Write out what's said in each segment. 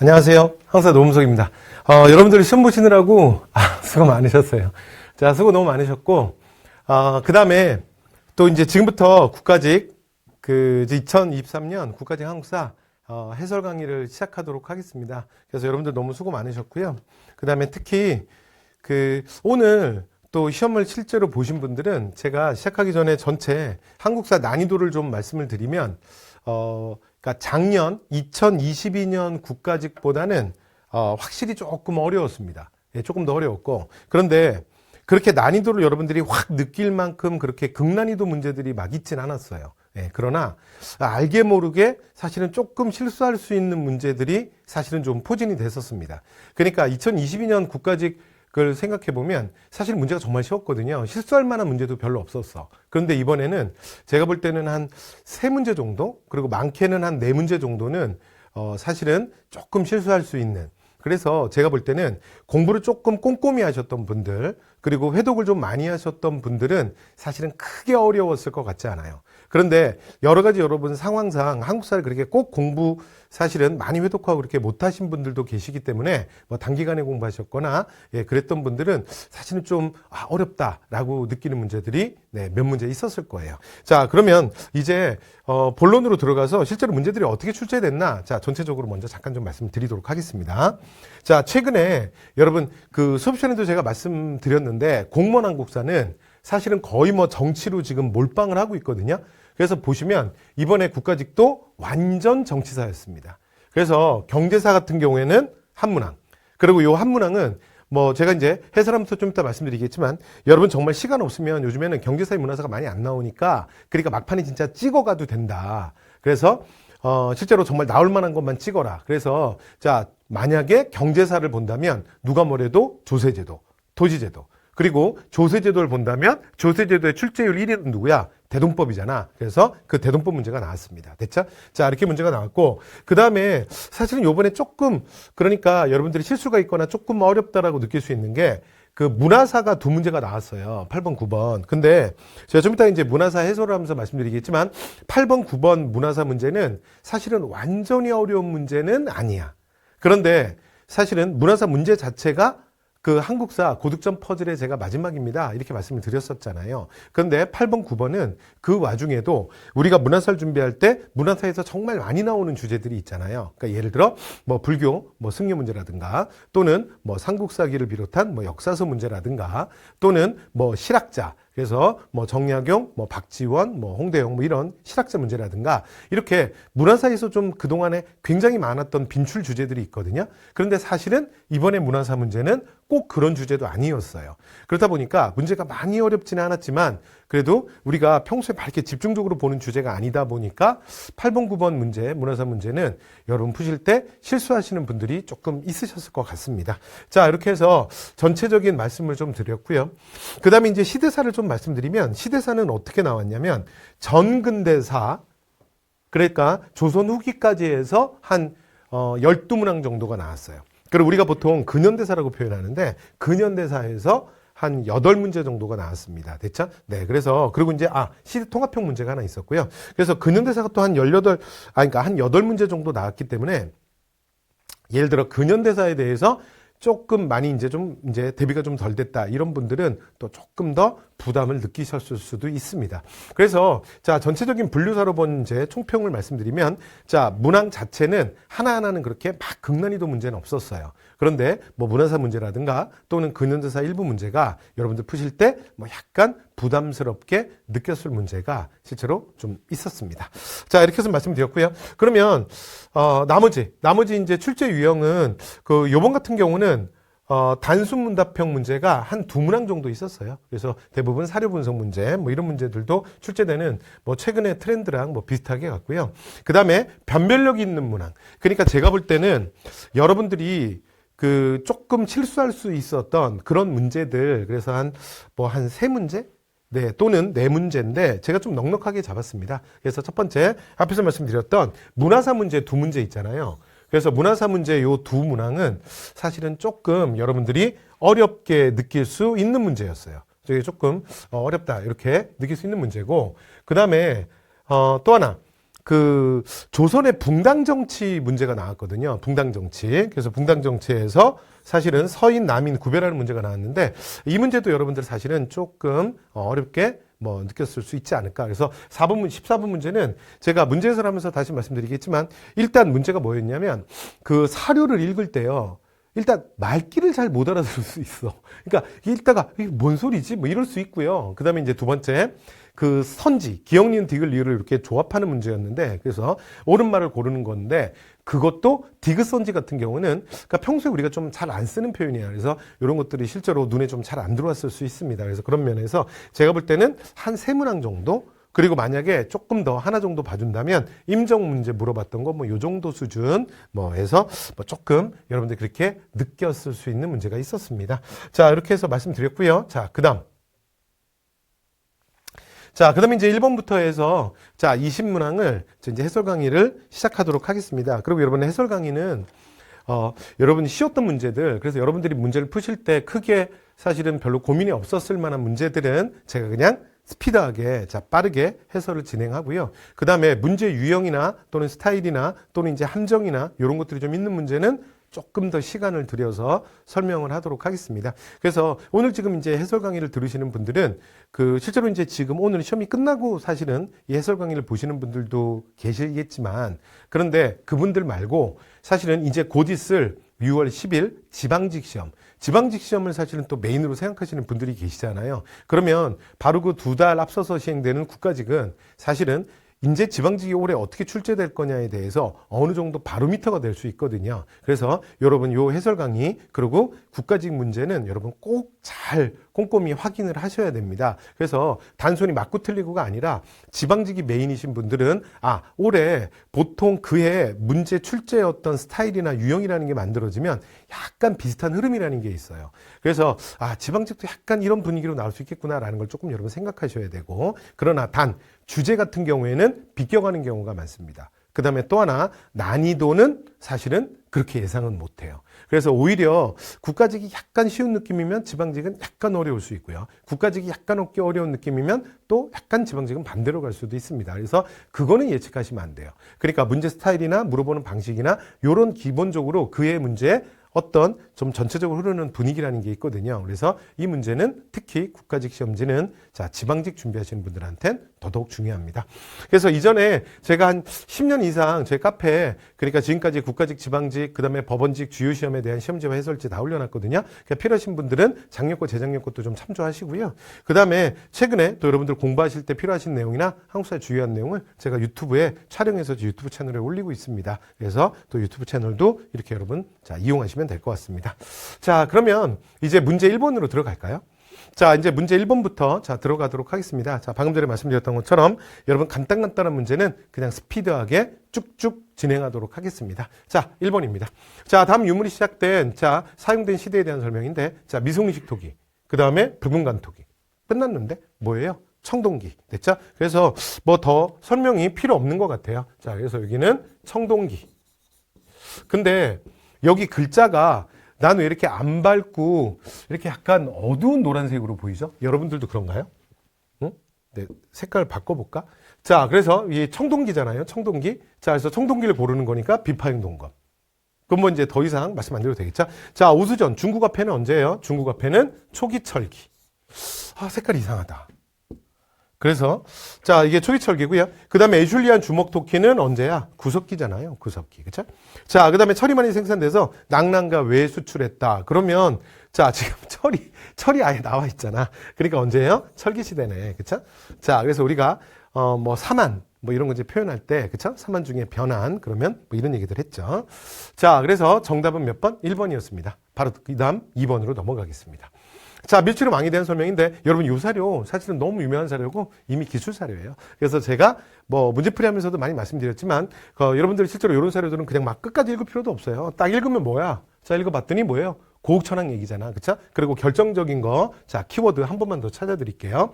안녕하세요. 항사 노무석입니다. 여러분들이 시험 보시느라고 수고 많으셨어요. 자, 수고 너무 많으셨고, 그 다음에 또 이제 지금부터 국가직, 2023년 국가직 한국사 해설 강의를 시작하도록 하겠습니다. 그래서 여러분들 너무 수고 많으셨고요. 그 다음에 특히 오늘 또 시험을 실제로 보신 분들은 제가 시작하기 전에 전체 한국사 난이도를 좀 말씀을 드리면, 그러니까 작년 2022년 국가직보다는 확실히 조금 어려웠습니다. 예, 조금 더 어려웠고, 그런데 그렇게 난이도를 여러분들이 확 느낄 만큼 그렇게 극난이도 문제들이 막 있진 않았어요. 예, 그러나 알게 모르게 사실은 조금 실수할 수 있는 문제들이 사실은 좀 포진이 됐었습니다. 그러니까 2022년 국가직 그걸 생각해보면 사실 문제가 정말 쉬웠거든요. 실수할 만한 문제도 별로 없었어. 그런데 이번에는 제가 볼 때는 한 3문제 정도, 그리고 많게는 한 4문제 정도는 사실은 조금 실수할 수 있는, 그래서 제가 볼 때는 공부를 조금 꼼꼼히 하셨던 분들, 그리고 회독을 좀 많이 하셨던 분들은 사실은 크게 어려웠을 것 같지 않아요. 그런데 여러 가지 여러분 상황상 한국사를 그렇게 꼭 공부 사실은 많이 회독하고 그렇게 못하신 분들도 계시기 때문에 뭐 단기간에 공부하셨거나 그랬던 분들은 사실은 좀 어렵다라고 느끼는 문제들이 몇 문제 있었을 거예요. 자, 그러면 이제 본론으로 들어가서 실제로 문제들이 어떻게 출제됐나, 자, 전체적으로 먼저 잠깐 좀 말씀드리도록 하겠습니다. 자, 최근에 여러분 수업 시간에도 제가 말씀드렸는데 공무원 한국사는 사실은 거의 뭐 정치로 지금 몰빵을 하고 있거든요. 그래서 보시면 이번에 국가직도 완전 정치사였습니다. 그래서 경제사 같은 경우에는 한문항, 그리고 이 한문항은 뭐 제가 이제 해설하면서 좀 이따 말씀드리겠지만 여러분 정말 시간 없으면 요즘에는 경제사의 문화사가 많이 안 나오니까, 그러니까 막판에 진짜 찍어가도 된다. 그래서 실제로 정말 나올 만한 것만 찍어라. 그래서 자, 만약에 경제사를 본다면 누가 뭐래도 조세제도, 토지제도, 그리고 조세제도를 본다면 조세제도의 출제율 1위는 누구야? 대동법이잖아. 그래서 그 대동법 문제가 나왔습니다. 됐죠? 자, 이렇게 문제가 나왔고, 그 다음에 사실은 요번에 조금, 그러니까 여러분들이 실수가 있거나 조금 어렵다라고 느낄 수 있는 게 문화사가 2문제가 나왔어요. 8번, 9번. 근데 제가 좀 이따 이제 문화사 해설을 하면서 말씀드리겠지만 8번, 9번 문화사 문제는 사실은 완전히 어려운 문제는 아니야. 그런데 사실은 문화사 문제 자체가 한국사 고득점 퍼즐의 제가 마지막입니다, 이렇게 말씀을 드렸었잖아요. 그런데 8번, 9번은 그 와중에도 우리가 문화사를 준비할 때 문화사에서 정말 많이 나오는 주제들이 있잖아요. 그러니까 예를 들어 뭐 불교, 뭐 승려 문제라든가, 또는 뭐 삼국사기를 비롯한 뭐 역사서 문제라든가, 또는 뭐 실학자, 그래서 뭐 정약용, 뭐 박지원, 뭐 홍대영, 뭐 이런 실학자 문제라든가, 이렇게 문화사에서 좀 그동안에 굉장히 많았던 빈출 주제들이 있거든요. 그런데 사실은 이번에 문화사 문제는 꼭 그런 주제도 아니었어요. 그렇다 보니까 문제가 많이 어렵지는 않았지만 그래도 우리가 평소에 이렇게 집중적으로 보는 주제가 아니다 보니까 8번, 9번 문제, 문화사 문제는 여러분 푸실 때 실수하시는 분들이 조금 있으셨을 것 같습니다. 자, 이렇게 해서 전체적인 말씀을 좀 드렸고요. 그 다음에 이제 시대사를 좀 말씀드리면, 시대사는 어떻게 나왔냐면 전근대사, 그러니까 조선 후기까지 해서 한 12문항 정도가 나왔어요. 그리고 우리가 보통 근현대사라고 표현하는데 근현대사에서 한 8문제 정도가 나왔습니다. 됐죠? 네. 그래서, 그리고 이제, 시대 통합형 문제가 하나 있었고요. 그래서 근현대사가 또 한 18, 한 8문제 정도 나왔기 때문에, 예를 들어 근현대사에 대해서 조금 많이 이제 대비가 좀 덜 됐다, 이런 분들은 또 조금 더 부담을 느끼셨을 수도 있습니다. 그래서 자, 전체적인 분류사로 본 이제 총평을 말씀드리면, 자, 문항 자체는 하나하나는 그렇게 막 극난이도 문제는 없었어요. 그런데 뭐 문화사 문제라든가 또는 근현대사 일부 문제가 여러분들 푸실 때 뭐 약간 부담스럽게 느꼈을 문제가 실제로 좀 있었습니다. 자, 이렇게 해서 말씀드렸고요. 그러면 나머지 이제 출제 유형은 요번 같은 경우는 단순 문답형 문제가 한 2문항 정도 있었어요. 그래서 대부분 사료 분석 문제, 뭐 이런 문제들도 출제되는 뭐 최근의 트렌드랑 뭐 비슷하게 갔고요. 그 다음에 변별력이 있는 문항. 그러니까 제가 볼 때는 여러분들이 조금 실수할 수 있었던 그런 문제들, 그래서 한 3문제? 네, 또는 4문제인데 제가 좀 넉넉하게 잡았습니다. 그래서 첫 번째, 앞에서 말씀드렸던 문화사 문제 2문제 있잖아요. 그래서 문화사 문제 요 2문항은 사실은 조금 여러분들이 어렵게 느낄 수 있는 문제였어요. 저게 조금 어렵다, 이렇게 느낄 수 있는 문제고, 그 다음에 또 하나, 그 조선의 붕당 정치 문제가 나왔거든요. 붕당 정치. 그래서 붕당 정치에서 사실은 서인, 남인 구별하는 문제가 나왔는데 이 문제도 여러분들 사실은 조금 어렵게 뭐 느꼈을 수 있지 않을까. 그래서 14번 문제는 제가 문제 해설하면서 다시 말씀드리겠지만 일단 문제가 뭐였냐면 그 사료를 읽을 때요. 일단 말귀를 잘 못 알아들을 수 있어. 그러니까 읽다가 이게 뭔 소리지? 뭐 이럴 수 있고요. 그다음에 이제 두 번째 그 선지, 기역, 니은, 디귿, 리을을 이렇게 조합하는 문제였는데 그래서 옳은 말을 고르는 건데 그것도 디귿 선지 같은 경우는 그러니까 평소에 우리가 좀 잘 안 쓰는 표현이에요. 그래서 이런 것들이 실제로 눈에 좀 잘 안 들어왔을 수 있습니다. 그래서 그런 면에서 제가 볼 때는 한 3문항 정도 그리고 만약에 조금 더 하나 정도 봐준다면 임정 문제 물어봤던 거 뭐 요 정도 수준 뭐 해서 뭐 조금 여러분들 그렇게 느꼈을 수 있는 문제가 있었습니다. 자, 이렇게 해서 말씀드렸고요. 자, 그다음에 이제 1번부터 해서 자, 20문항을 이제 해설 강의를 시작하도록 하겠습니다. 그리고 여러분의 해설 강의는 여러분이 쉬웠던 문제들, 그래서 여러분들이 문제를 푸실 때 크게 사실은 별로 고민이 없었을 만한 문제들은 제가 그냥 스피드하게, 자, 빠르게 해설을 진행하고요. 그 다음에 문제 유형이나 또는 스타일이나 또는 이제 함정이나 이런 것들이 좀 있는 문제는 조금 더 시간을 들여서 설명을 하도록 하겠습니다. 그래서 오늘 지금 이제 해설 강의를 들으시는 분들은 그 실제로 이제 지금 오늘 시험이 끝나고 사실은 이 해설 강의를 보시는 분들도 계시겠지만 그런데 그분들 말고 사실은 이제 곧 있을 6월 10일 지방직 시험을 사실은 또 메인으로 생각하시는 분들이 계시잖아요. 그러면 바로 그 2달 앞서서 시행되는 국가직은 사실은 이제 지방직이 올해 어떻게 출제될 거냐에 대해서 어느 정도 바로미터가 될 수 있거든요. 그래서 여러분 요 해설 강의 그리고 국가직 문제는 여러분 꼭 잘 꼼꼼히 확인을 하셔야 됩니다. 그래서 단순히 맞고 틀리고가 아니라 지방직이 메인이신 분들은 올해 보통 그해 문제 출제였던 스타일이나 유형이라는 게 만들어지면 약간 비슷한 흐름이라는 게 있어요. 그래서 지방직도 약간 이런 분위기로 나올 수 있겠구나라는 걸 조금 여러분 생각하셔야 되고 그러나 단 주제 같은 경우에는 비껴가는 경우가 많습니다. 그 다음에 또 하나 난이도는 사실은 그렇게 예상은 못해요. 그래서 오히려 국가직이 약간 쉬운 느낌이면 지방직은 약간 어려울 수 있고요. 국가직이 약간 어려운 느낌이면 또 약간 지방직은 반대로 갈 수도 있습니다. 그래서 그거는 예측하시면 안 돼요. 그러니까 문제 스타일이나 물어보는 방식이나 이런 기본적으로 그의 문제에 어떤 좀 전체적으로 흐르는 분위기라는 게 있거든요. 그래서 이 문제는 특히 국가직 시험지는 자, 지방직 준비하시는 분들한테는 더더욱 중요합니다. 그래서 이전에 제가 한 10년 이상 제 카페에 그러니까 지금까지 국가직, 지방직, 그 다음에 법원직 주요 시험에 대한 시험지와 해설지 다 올려놨거든요. 그러니까 필요하신 분들은 작년 거, 재작년 것도 좀 참조하시고요. 그 다음에 최근에 또 여러분들 공부하실 때 필요하신 내용이나 한국사의 주요한 내용을 제가 유튜브에 촬영해서 유튜브 채널에 올리고 있습니다. 그래서 또 유튜브 채널도 이렇게 여러분 자, 이용하시면 될 것 같습니다. 자, 그러면 이제 문제 1번으로 들어갈까요? 자, 이제 문제 1번부터 자, 들어가도록 하겠습니다. 자, 방금 전에 말씀드렸던 것처럼 여러분 간단한 문제는 그냥 스피드하게 쭉쭉 진행하도록 하겠습니다. 자, 1번입니다. 자, 다음 유물이 시작된 자, 사용된 시대에 대한 설명인데 자, 미송이식 토기. 그 다음에 붉은간 토기. 끝났는데 뭐예요? 청동기. 됐죠? 그래서 뭐 더 설명이 필요 없는 것 같아요. 자, 그래서 여기는 청동기. 근데 여기 글자가 난 왜 이렇게 안 밝고 이렇게 약간 어두운 노란색으로 보이죠? 여러분들도 그런가요? 응? 네, 색깔 바꿔볼까? 자, 그래서 이 청동기잖아요. 청동기. 자, 그래서 청동기를 고르는 거니까 비파행동검. 그럼 뭐 이제 더 이상 말씀 안 드려도 되겠죠? 자, 오수전. 중국 화폐는 언제예요? 중국 화폐는 초기철기. 색깔이 이상하다. 그래서 자, 이게 초기철기고요. 그 다음에 에슐리안 주먹 토끼는 언제야? 구석기잖아요. 구석기. 그쵸? 자, 그 다음에 철이 많이 생산돼서 낙랑과 왜 수출했다. 그러면 자, 지금 철이 아예 나와 있잖아. 그러니까 언제예요? 철기시대네. 그쵸? 자, 그래서 우리가 뭐 사만 뭐 이런 거 이제 표현할 때 그쵸? 사만 중에 변한 그러면 뭐 이런 얘기들 했죠. 자, 그래서 정답은 몇 번? 1번이었습니다. 바로 그 다음 2번으로 넘어가겠습니다. 자, 밀치로 왕에 대한 설명인데 여러분 이 사료 사실은 너무 유명한 사료고 이미 기술 사료예요. 그래서 제가 뭐 문제풀이 하면서도 많이 말씀드렸지만 여러분들이 실제로 이런 사료들은 그냥 막 끝까지 읽을 필요도 없어요. 딱 읽으면 뭐야? 자, 읽어봤더니 뭐예요? 고국천왕 얘기잖아. 그쵸? 그리고 결정적인 거, 자, 키워드 한 번만 더 찾아드릴게요.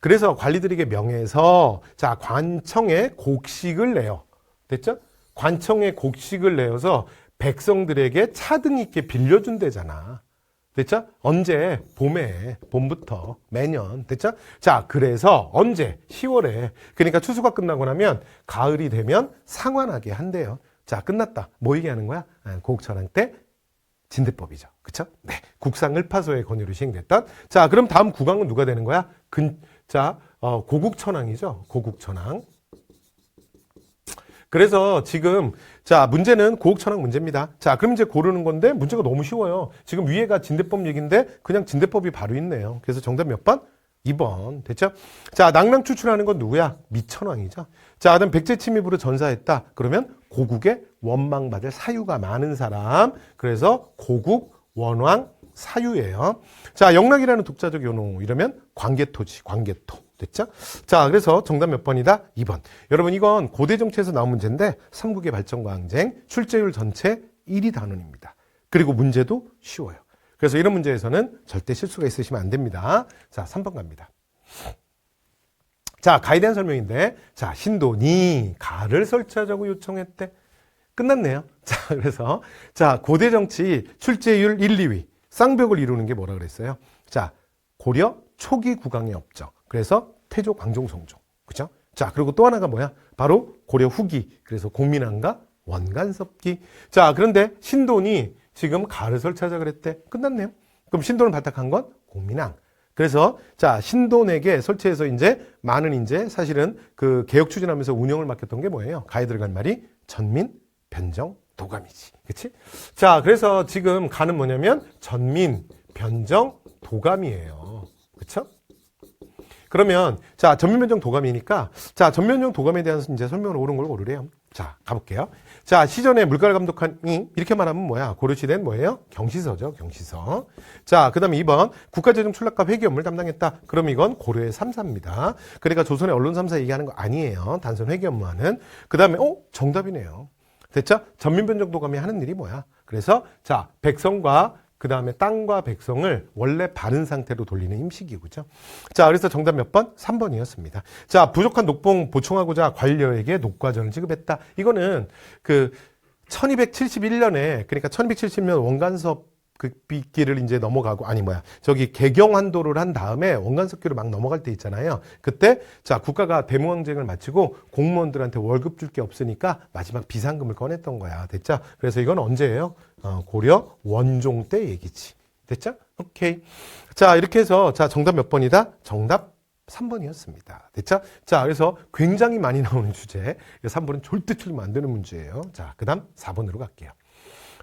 그래서 관리들에게 명해서 자, 관청에 곡식을 내요. 됐죠? 관청에 곡식을 내어서 백성들에게 차등 있게 빌려준대잖아. 됐죠? 언제? 봄에, 봄부터 매년. 됐죠? 자, 그래서 언제? 10월에. 그러니까 추수가 끝나고 나면 가을이 되면 상환하게 한대요. 자, 끝났다. 뭐 얘기하는 거야? 고국천황 때 진대법이죠. 그쵸? 네. 국상 을파소의 권유로 시행됐던. 자, 그럼 다음 국왕은 누가 되는 거야? 고국천황이죠. 고국천황. 그래서 지금 자 문제는 고국천황 문제입니다. 자 그럼 이제 고르는 건데 문제가 너무 쉬워요. 지금 위에가 진대법 얘기인데 그냥 진대법이 바로 있네요. 그래서 정답 몇 번? 2번. 됐죠? 자 낙랑 추출하는 건 누구야? 미천왕이죠. 자 그다음 백제 침입으로 전사했다. 그러면 고국에 원망받을 사유가 많은 사람. 그래서 고국 원왕 사유예요. 자 영락이라는 독자적 요노 이러면 광개토지. 광개토. 됐죠? 자, 그래서 정답 몇 번이다? 2번. 여러분, 이건 고대 정치에서 나온 문제인데, 삼국의 발전과 항쟁, 출제율 전체 1위 단원입니다. 그리고 문제도 쉬워요. 그래서 이런 문제에서는 절대 실수가 있으시면 안 됩니다. 자, 3번 갑니다. 자, 가에 대한 설명인데, 자, 신돈이 가를 설치하자고 요청했대. 끝났네요. 자, 그래서, 자, 고대 정치 출제율 1, 2위. 쌍벽을 이루는 게 뭐라 그랬어요? 자, 고려 초기 국왕의 업적. 그래서 태조, 광종, 성종. 그죠? 자, 그리고 또 하나가 뭐야? 바로 고려 후기. 그래서 공민왕과 원간섭기. 자, 그런데 신돈이 지금 가를 설치하자 그랬대. 끝났네요. 그럼 신돈을 발탁한 건 공민왕. 그래서 자, 신돈에게 설치해서 이제 많은 이제 사실은 그 개혁 추진하면서 운영을 맡겼던 게 뭐예요? 가에 들어간 말이 전민, 변정, 도감이지. 그치? 자, 그래서 지금 가는 뭐냐면 전민, 변정, 도감이에요. 그쵸? 그러면 자 전면변정 도감이니까 자 전면변정 도감에 대한 이제 설명을 옳은 걸 고르래요. 자 가볼게요. 자 시전에 물가를 감독하니 이렇게 말하면 뭐야? 고려시대는 뭐예요? 경시서죠. 경시서. 자 그다음에 2번 국가재정 출납과 회계 업무를 담당했다. 그럼 이건 고려의 3사입니다. 그러니까 조선의 언론 3사 얘기하는 거 아니에요. 단순 회계 업무하는. 그다음에 정답이네요. 됐죠? 전면변정 도감이 하는 일이 뭐야? 그래서 자 백성과 그 다음에 땅과 백성을 원래 바른 상태로 돌리는 임시기구죠. 자, 그래서 정답 몇 번? 3번이었습니다. 자, 부족한 녹봉 보충하고자 관료에게 녹과전을 지급했다. 이거는 그 1271년에 그러니까 1270년 원간섭 그 비기를 이제 넘어가고 저기 개경환도를 한 다음에 원간섭기로 막 넘어갈 때 있잖아요. 그때 자 국가가 대무항쟁을 마치고 공무원들한테 월급 줄 게 없으니까 마지막 비상금을 꺼냈던 거야. 됐죠? 그래서 이건 언제예요? 고려 원종 때 얘기지. 됐죠? 오케이. 자 이렇게 해서 자 정답 몇 번이다? 정답 3번이었습니다. 됐죠? 자 그래서 굉장히 많이 나오는 주제. 3번은 절대 틀리면 안 되는 문제예요. 자 그 다음 4번으로 갈게요.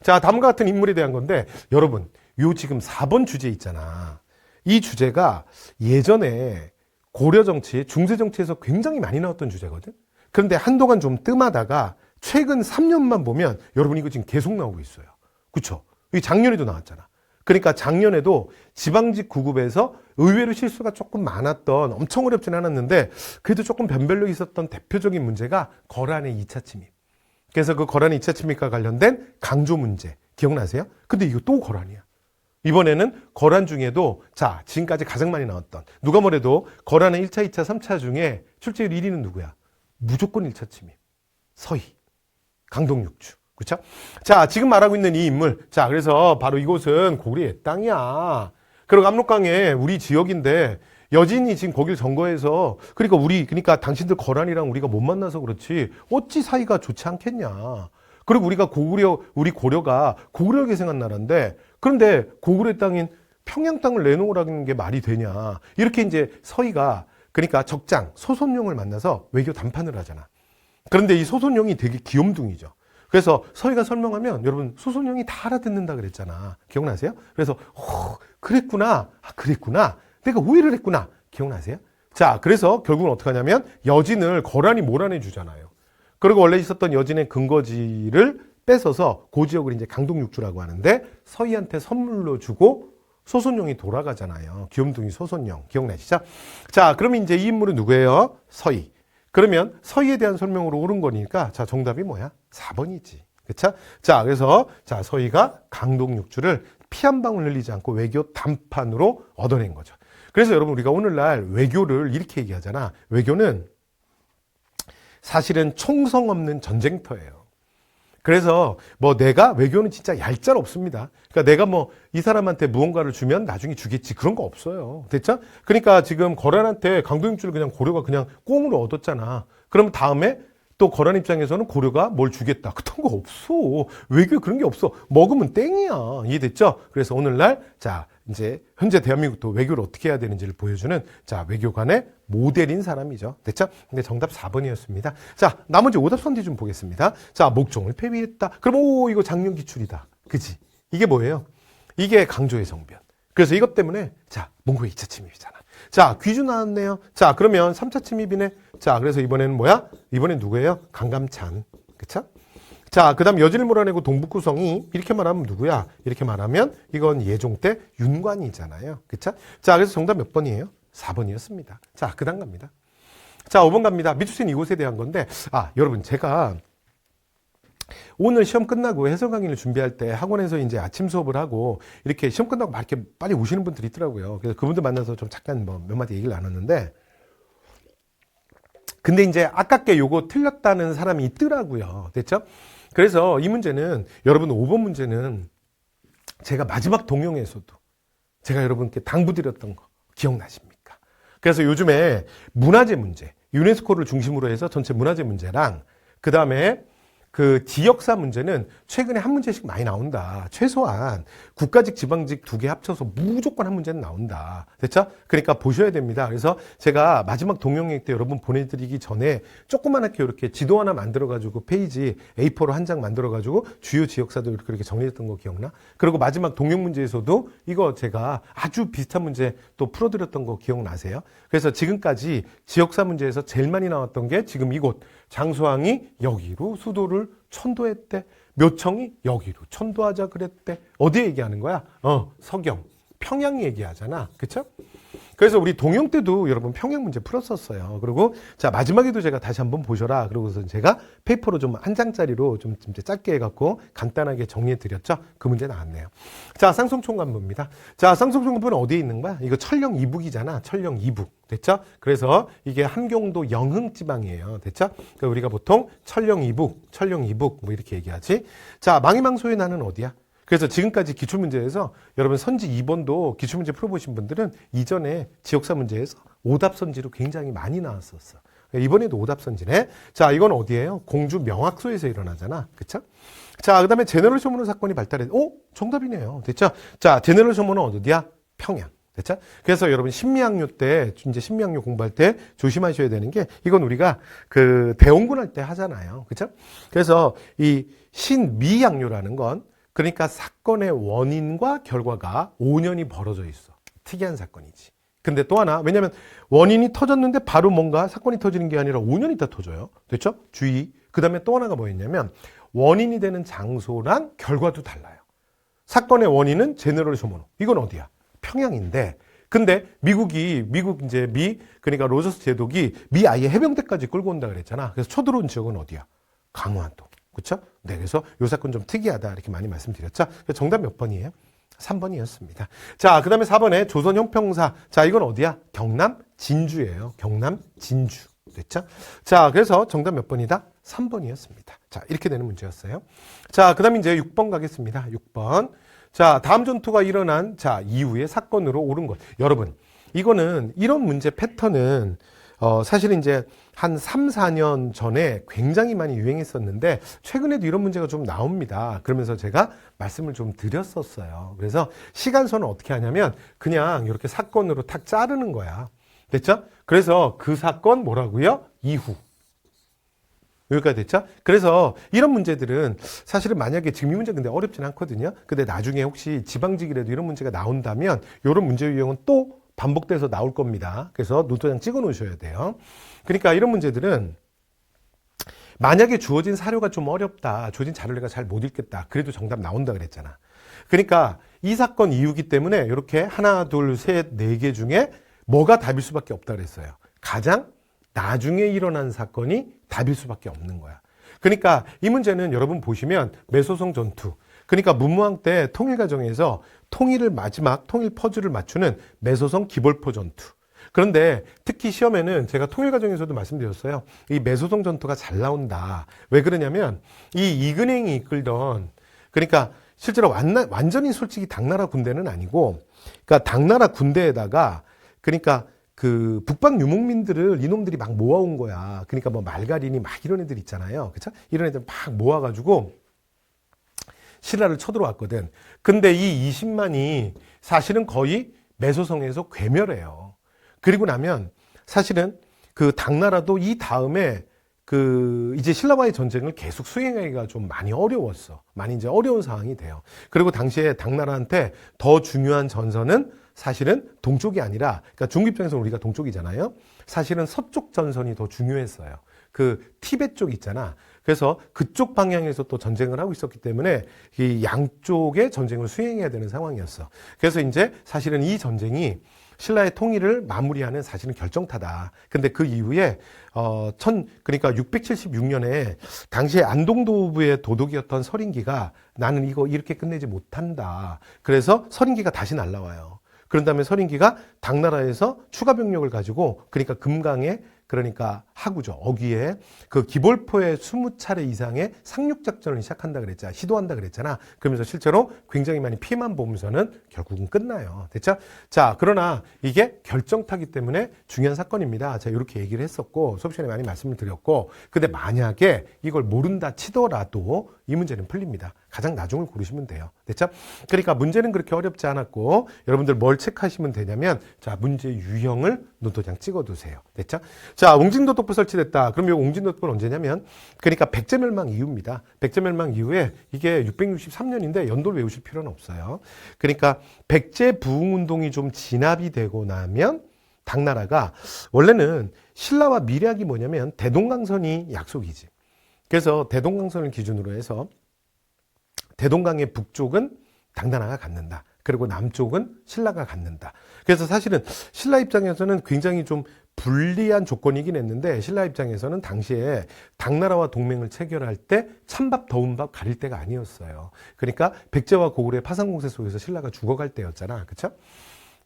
자, 다음과 같은 인물에 대한 건데, 여러분, 요 지금 4번 주제 있잖아. 이 주제가 예전에 고려 정치, 중세 정치에서 굉장히 많이 나왔던 주제거든? 그런데 한동안 좀 뜸하다가 최근 3년만 보면 여러분 이거 지금 계속 나오고 있어요. 그쵸? 이 작년에도 나왔잖아. 그러니까 작년에도 지방직 구급에서 의외로 실수가 조금 많았던 엄청 어렵진 않았는데 그래도 조금 변별력이 있었던 대표적인 문제가 거란의 2차 침입. 그래서 그 거란의 2차 침입과 관련된 강조 문제 기억나세요? 근데 이거 또 거란이야. 이번에는 거란 중에도 자 지금까지 가장 많이 나왔던 누가 뭐래도 거란의 1차, 2차, 3차 중에 출제율 1위는 누구야? 무조건 1차 침입. 서희, 강동육주. 그렇죠? 자 지금 말하고 있는 이 인물. 자 그래서 바로 이곳은 고구려의 땅이야. 그리고 압록강의 우리 지역인데 여진이 지금 거길 점거해서 그러니까 당신들 거란이랑 우리가 못 만나서 그렇지 어찌 사이가 좋지 않겠냐. 그리고 우리 고려가 고구려에게 생한 나라인데 그런데 고구려 땅인 평양 땅을 내놓으라는 게 말이 되냐. 이렇게 이제 서희가 그러니까 적장 소손용을 만나서 외교談판을 하잖아. 그런데 이 소손용이 되게 귀염둥이죠. 그래서 서희가 설명하면 여러분 소손용이 다 알아듣는다 그랬잖아. 기억나세요? 그래서 그랬구나. 그랬구나. 내가 오해를 했구나. 기억나세요? 자, 그래서 결국은 어떻게 하냐면 여진을 거란이 몰아내 주잖아요. 그리고 원래 있었던 여진의 근거지를 뺏어서 그 지역을 이제 강동육주라고 하는데 서희한테 선물로 주고 소손용이 돌아가잖아요. 귀염둥이 소손용. 기억나시죠? 자, 그러면 이제 이 인물은 누구예요? 서희. 그러면 서희에 대한 설명으로 옳은 거니까 자, 정답이 뭐야? 4번이지. 그쵸? 자, 그래서 자, 서희가 강동육주를 피 한 방울 흘리지 않고 외교談판으로 얻어낸 거죠. 그래서 여러분 우리가 오늘날 외교를 이렇게 얘기하잖아. 외교는 사실은 총성 없는 전쟁터예요. 그래서 뭐 내가 외교는 진짜 얄짤 없습니다. 그러니까 내가 뭐 이 사람한테 무언가를 주면 나중에 주겠지. 그런 거 없어요. 됐죠? 그러니까 지금 거란한테 강도용주를 그냥 고려가 그냥 꽁으로 얻었잖아. 그러면 다음에 또 거란 입장에서는 고려가 뭘 주겠다. 그런 거 없어. 외교에 그런 게 없어. 먹으면 땡이야. 이해됐죠? 그래서 오늘날 자 이제 현재 대한민국도 외교를 어떻게 해야 되는지를 보여주는 자 외교관의 모델인 사람이죠. 됐죠? 근데 정답 4번이었습니다. 자 나머지 오답 선지 좀 보겠습니다. 자 목종을 폐위했다. 그럼 오 이거 장년 기출이다. 그지? 이게 뭐예요? 이게 강조의 정변. 그래서 이것 때문에 자 몽고의 2차 침입이잖아. 자 귀주 나왔네요. 자 그러면 3차 침입이네. 자 그래서 이번에는 뭐야? 이번엔 누구예요? 강감찬. 그쵸? 자, 그 다음 여진을 몰아내고 동북구성이 이렇게 말하면 누구야? 이렇게 말하면 이건 예종 때 윤관이잖아요. 그쵸? 자, 그래서 정답 몇 번이에요? 4번이었습니다. 자, 그 다음 갑니다. 자, 5번 갑니다. 미추신 이곳에 대한 건데, 여러분, 제가 오늘 시험 끝나고 해설 강의를 준비할 때 학원에서 이제 아침 수업을 하고 이렇게 시험 끝나고 막 이렇게 빨리 오시는 분들이 있더라고요. 그래서 그분들 만나서 좀 잠깐 뭐 몇 마디 얘기를 나눴는데, 근데 이제 아깝게 요거 틀렸다는 사람이 있더라고요. 됐죠? 그래서 이 문제는 여러분 5번 문제는 제가 마지막 동영에서도 제가 여러분께 당부드렸던 거 기억나십니까? 그래서 요즘에 문화재 문제, 유네스코를 중심으로 해서 전체 문화재 문제랑 그 다음에 그 지역사 문제는 최근에 한 문제씩 많이 나온다. 최소한 국가직, 지방직 2개 합쳐서 무조건 한 문제는 나온다. 됐죠? 그러니까 보셔야 됩니다. 그래서 제가 마지막 동영상 때 여러분 보내드리기 전에 조그만하게 이렇게 지도 하나 만들어가지고 페이지 A4로 한 장 만들어가지고 주요 지역사도 이렇게 정리했던 거 기억나? 그리고 마지막 동영 문제에서도 이거 제가 아주 비슷한 문제 또 풀어드렸던 거 기억나세요? 그래서 지금까지 지역사 문제에서 제일 많이 나왔던 게 지금 이곳 장수왕이 여기로 수도를 천도했대. 묘청이 여기로 천도하자 그랬대. 어디 얘기하는 거야? 서경. 평양 얘기하잖아. 그쵸? 그래서 우리 동영 때도 여러분 평양 문제 풀었었어요. 그리고 자 마지막에도 제가 다시 한번 보셔라. 그러고서 제가 페이퍼로 좀 한 장짜리로 좀 짧게 해갖고 간단하게 정리해 드렸죠. 그 문제 나왔네요. 자 쌍송총관부입니다. 자 쌍송총관부는 어디에 있는 거야? 이거 철령 이북이잖아. 철령 이북. 됐죠? 그래서 이게 함경도 영흥 지방이에요. 됐죠? 그러니까 우리가 보통 철령 이북 뭐 이렇게 얘기하지. 자 망이망소의 나는 어디야? 그래서 지금까지 기출문제에서 여러분 선지 2번도 기출문제 풀어보신 분들은 이전에 지역사 문제에서 오답선지로 굉장히 많이 나왔었어. 이번에도 오답선지네. 자, 이건 어디예요? 공주 명학소에서 일어나잖아. 그쵸? 자, 그 다음에 제너럴 쇼문호 사건이 발달해. 정답이네요. 됐죠? 자, 제너럴 쇼문호 어디야? 평양. 됐죠? 그래서 여러분 신미학료 때, 이제 신미학료 공부할 때 조심하셔야 되는 게 이건 우리가 그 대원군 할 때 하잖아요. 그쵸? 그래서 이 신미학료라는 건 그러니까 사건의 원인과 결과가 5년이 벌어져 있어. 특이한 사건이지. 근데 또 하나, 왜냐면 원인이 터졌는데 바로 뭔가 사건이 터지는 게 아니라 5년 있다 터져요. 됐죠? 주의. 그 다음에 또 하나가 뭐였냐면 원인이 되는 장소랑 결과도 달라요. 사건의 원인은 제너럴 쇼모노. 이건 어디야? 평양인데. 근데 미국 이제 그러니까 로저스 제독이 미 아예 해병대까지 끌고 온다 그랬잖아. 그래서 쳐들어온 지역은 어디야? 강화도. 그렇죠? 네, 그래서 이 사건 좀 특이하다 이렇게 많이 말씀드렸죠. 정답 몇 번이에요? 3번이었습니다. 자, 그 다음에 4번에 조선 형평사. 자, 이건 어디야? 경남 진주예요. 경남 진주. 됐죠? 자, 그래서 정답 몇 번이다? 3번이었습니다. 자, 이렇게 되는 문제였어요. 자, 그 다음에 이제 6번 가겠습니다. 6번. 자, 다음 전투가 일어난 자 이후의 사건으로 옳은 것. 여러분, 이거는 이런 문제 패턴은 사실 이제 한 3, 4년 전에 굉장히 많이 유행했었는데 최근에도 이런 문제가 좀 나옵니다. 그러면서 제가 말씀을 좀 드렸었어요. 그래서 시간선은 어떻게 하냐면 그냥 이렇게 사건으로 탁 자르는 거야. 됐죠? 그래서 그 사건 뭐라고요? 이후. 여기까지 됐죠? 그래서 이런 문제들은 사실은 만약에 지금 이 문제 근데 어렵진 않거든요. 근데 나중에 혹시 지방직이라도 이런 문제가 나온다면 이런 문제 유형은 또 반복돼서 나올 겁니다. 그래서 노트장 찍어 놓으셔야 돼요. 그러니까 이런 문제들은 만약에 주어진 사료가 좀 어렵다. 주어진 자료를 내가 잘 못 읽겠다. 그래도 정답 나온다 그랬잖아. 그러니까 이 사건 이유기 때문에 이렇게 하나, 둘, 셋, 네 개 중에 뭐가 답일 수밖에 없다 그랬어요. 가장 나중에 일어난 사건이 답일 수밖에 없는 거야. 그러니까 이 문제는 여러분 보시면 매소성 전투. 그러니까 문무왕 때 통일 과정에서 통일 퍼즐을 맞추는 매소성 기벌포 전투. 그런데 특히 시험에는 제가 통일과정에서도 말씀드렸어요. 이 매소성 전투가 잘 나온다. 왜 그러냐면 이 이근행이 이끌던, 그러니까 실제로 완전히 솔직히 당나라 군대는 아니고, 그러니까 당나라 군대에다가 그러니까 그 북방 유목민들을 이놈들이 막 모아온 거야. 그러니까 뭐 말가리니 막 이런 애들 있잖아요. 그쵸? 이런 애들 막 모아가지고 신라를 쳐들어왔거든. 근데 이 20만이 사실은 거의 매소성에서 괴멸해요. 그리고 나면 사실은 그 당나라도 이 다음에 그 이제 신라와의 전쟁을 계속 수행하기가 좀 많이 어려웠어. 많이 이제 어려운 상황이 돼요. 그리고 당시에 당나라한테 더 중요한 전선은 사실은 동쪽이 아니라, 그러니까 중국 입장에서 우리가 동쪽이잖아요. 사실은 서쪽 전선이 더 중요했어요. 그 티베트 쪽 있잖아. 그래서 그쪽 방향에서 또 전쟁을 하고 있었기 때문에 이 양쪽의 전쟁을 수행해야 되는 상황이었어. 그래서 이제 사실은 이 전쟁이 신라의 통일을 마무리하는 사실은 결정타다. 근데 그 이후에 그러니까 676년에 당시에 안동도부의 도독이었던 서린기가 나는 이거 이렇게 끝내지 못한다. 그래서 서린기가 다시 날라와요. 그런 다음에 서린기가 당나라에서 추가 병력을 가지고, 그러니까 금강에, 그러니까 하구죠. 어귀에 그 기볼포의 20차례 이상의 상륙작전을 시작한다 그랬잖아. 시도한다 그랬잖아. 그러면서 실제로 굉장히 많이 피해만 보면서는 결국은 끝나요. 됐죠? 자, 그러나 이게 결정타기 때문에 중요한 사건입니다. 자, 이렇게 얘기를 했었고, 수업 시간에 많이 말씀을 드렸고, 근데 만약에 이걸 모른다 치더라도 이 문제는 풀립니다. 가장 나중을 고르시면 돼요. 됐죠? 그러니까 문제는 그렇게 어렵지 않았고, 여러분들 뭘 체크하시면 되냐면, 자, 문제 유형을 노트장 찍어두세요. 됐죠? 자, 옹진도독부 설치됐다. 그럼 이 옹진도독부는 언제냐면, 그러니까 백제멸망 이후입니다. 백제멸망 이후에 이게 663년인데 연도를 외우실 필요는 없어요. 그러니까 백제 부흥운동이 좀 진압이 되고 나면 당나라가, 원래는 신라와 밀약이 뭐냐면 대동강선이 약속이지. 그래서 대동강선을 기준으로 해서 대동강의 북쪽은 당나라가 갖는다. 그리고 남쪽은 신라가 갖는다. 그래서 사실은 신라 입장에서는 굉장히 좀 불리한 조건이긴 했는데, 신라 입장에서는 당시에 당나라와 동맹을 체결할 때 찬밥 더운 밥 가릴 때가 아니었어요. 그러니까 백제와 고구려의 파상공세 속에서 신라가 죽어갈 때였잖아. 그렇죠?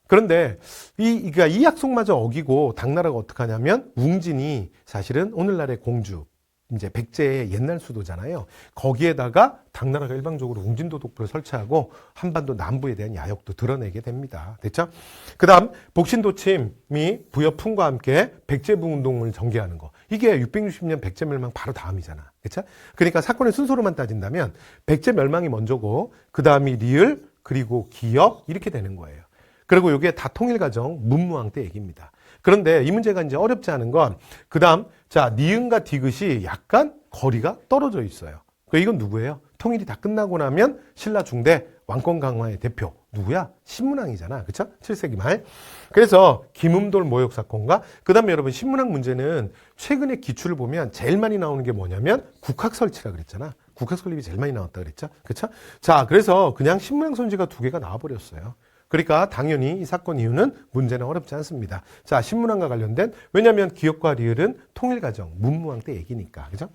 그런데 그러니까 이 약속마저 어기고 당나라가 어떻게 하냐면, 웅진이 사실은 오늘날의 공주, 이제 백제의 옛날 수도잖아요. 거기에다가 당나라가 일방적으로 웅진도독부를 설치하고 한반도 남부에 대한 야욕도 드러내게 됩니다. 됐죠? 그 다음 복신도침이 부여풍과 함께 백제부운동을 전개하는 거. 이게 660년 백제멸망 바로 다음이잖아. 그렇죠? 그러니까 사건의 순서로만 따진다면 백제멸망이 먼저고, 그 다음이 리을, 그리고 기엽, 이렇게 되는 거예요. 그리고 이게 다 통일과정 문무왕 때 얘기입니다. 그런데 이 문제가 이제 어렵지 않은 건, 그 다음, 자, 니은과 디귿이 약간 거리가 떨어져 있어요. 이건 누구예요? 통일이 다 끝나고 나면 신라 중대 왕권 강화의 대표. 누구야? 신문왕이잖아. 그쵸? 7세기 말. 그래서 김음돌 모욕 사건과, 그 다음에 여러분 신문왕 문제는 최근에 기출을 보면 제일 많이 나오는 게 뭐냐면 국학 설치라 그랬잖아. 국학 설립이 제일 많이 나왔다 그랬죠? 그쵸? 자, 그래서 그냥 신문왕 선지가 2개가 나와버렸어요. 그러니까 당연히 이 사건 이유는 문제는 어렵지 않습니다. 자, 신문왕과 관련된, 왜냐하면 기엽과 리을은 통일과정 문무왕 때 얘기니까. 그죠?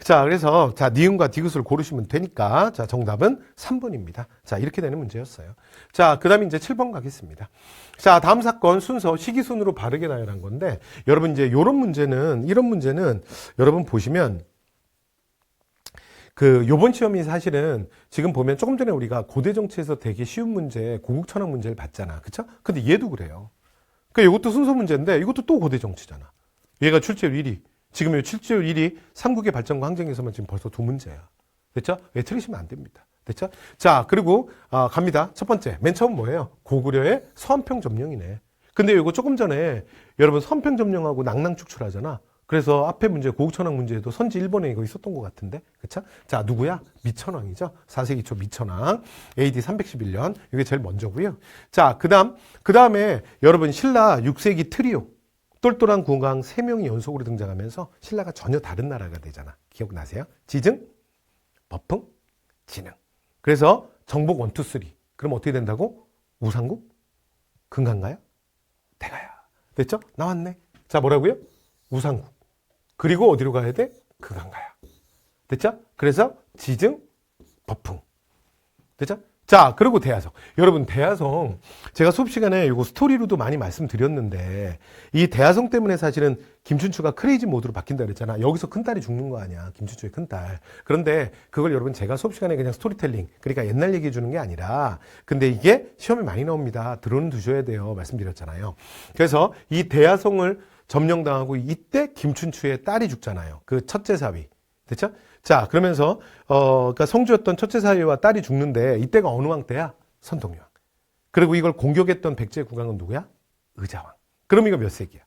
자, 그래서 자, 니은과 디귿을 고르시면 되니까, 자, 정답은 3번입니다. 자, 이렇게 되는 문제였어요. 자, 그 다음에 이제 7번 가겠습니다. 자, 다음 사건 순서 시기순으로 바르게 나열한 건데, 여러분 이제 이런 문제는, 이런 문제는 여러분 보시면 요번 시험이 사실은 지금 보면 조금 전에 우리가 고대 정치에서 되게 쉬운 문제, 고국 천학 문제를 봤잖아. 그쵸? 근데 얘도 그래요. 그러니까 이것도 순서 문제인데 이것도 또 고대 정치잖아. 얘가 출제율 1위. 지금 이 출제율 1위 삼국의 발전과 항쟁에서만 지금 벌써 2문제야. 됐죠? 왜 틀리시면 안 됩니다. 됐죠? 자, 그리고 갑니다. 첫 번째. 맨 처음 뭐예요? 고구려의 서한평 점령이네. 근데 이거 조금 전에 여러분 서한평 점령하고 낭낭 축출하잖아. 그래서 앞에 문제, 고국천왕 문제에도 선지 1번에 이거 있었던 것 같은데. 그쵸? 자, 누구야? 미천왕이죠. 4세기 초 미천왕. AD 311년. 이게 제일 먼저고요. 자, 그 다음에 여러분 신라 6세기 트리오. 똘똘한 국왕 3명이 연속으로 등장하면서 신라가 전혀 다른 나라가 되잖아. 기억나세요? 지증, 법흥, 진흥. 그래서 정복 1, 2, 3. 그럼 어떻게 된다고? 우상국? 금강가야? 대가야. 됐죠? 나왔네. 자, 뭐라고요? 우상국. 그리고 어디로 가야 돼? 금강가야. 됐죠? 그래서 지증, 법흥. 됐죠? 자, 그리고 대야성. 여러분, 대야성. 제가 수업 시간에 이거 스토리로도 많이 말씀드렸는데, 이 대야성 때문에 사실은 김춘추가 크레이지 모드로 바뀐다 그랬잖아. 여기서 큰딸이 죽는 거 아니야. 김춘추의 큰딸. 그런데 그걸 여러분 제가 수업 시간에 그냥 스토리텔링, 그러니까 옛날 얘기해 주는 게 아니라, 근데 이게 시험에 많이 나옵니다. 들어는 두셔야 돼요. 말씀드렸잖아요. 그래서 이 대야성을 점령당하고 이때 김춘추의 딸이 죽잖아요. 그 첫째 사위. 됐죠? 자, 그러면서 그러니까 성주였던 첫째 사위와 딸이 죽는데 이때가 어느 왕 때야? 선동유왕. 그리고 이걸 공격했던 백제 국왕은 누구야? 의자왕. 그럼 이거 몇 세기야?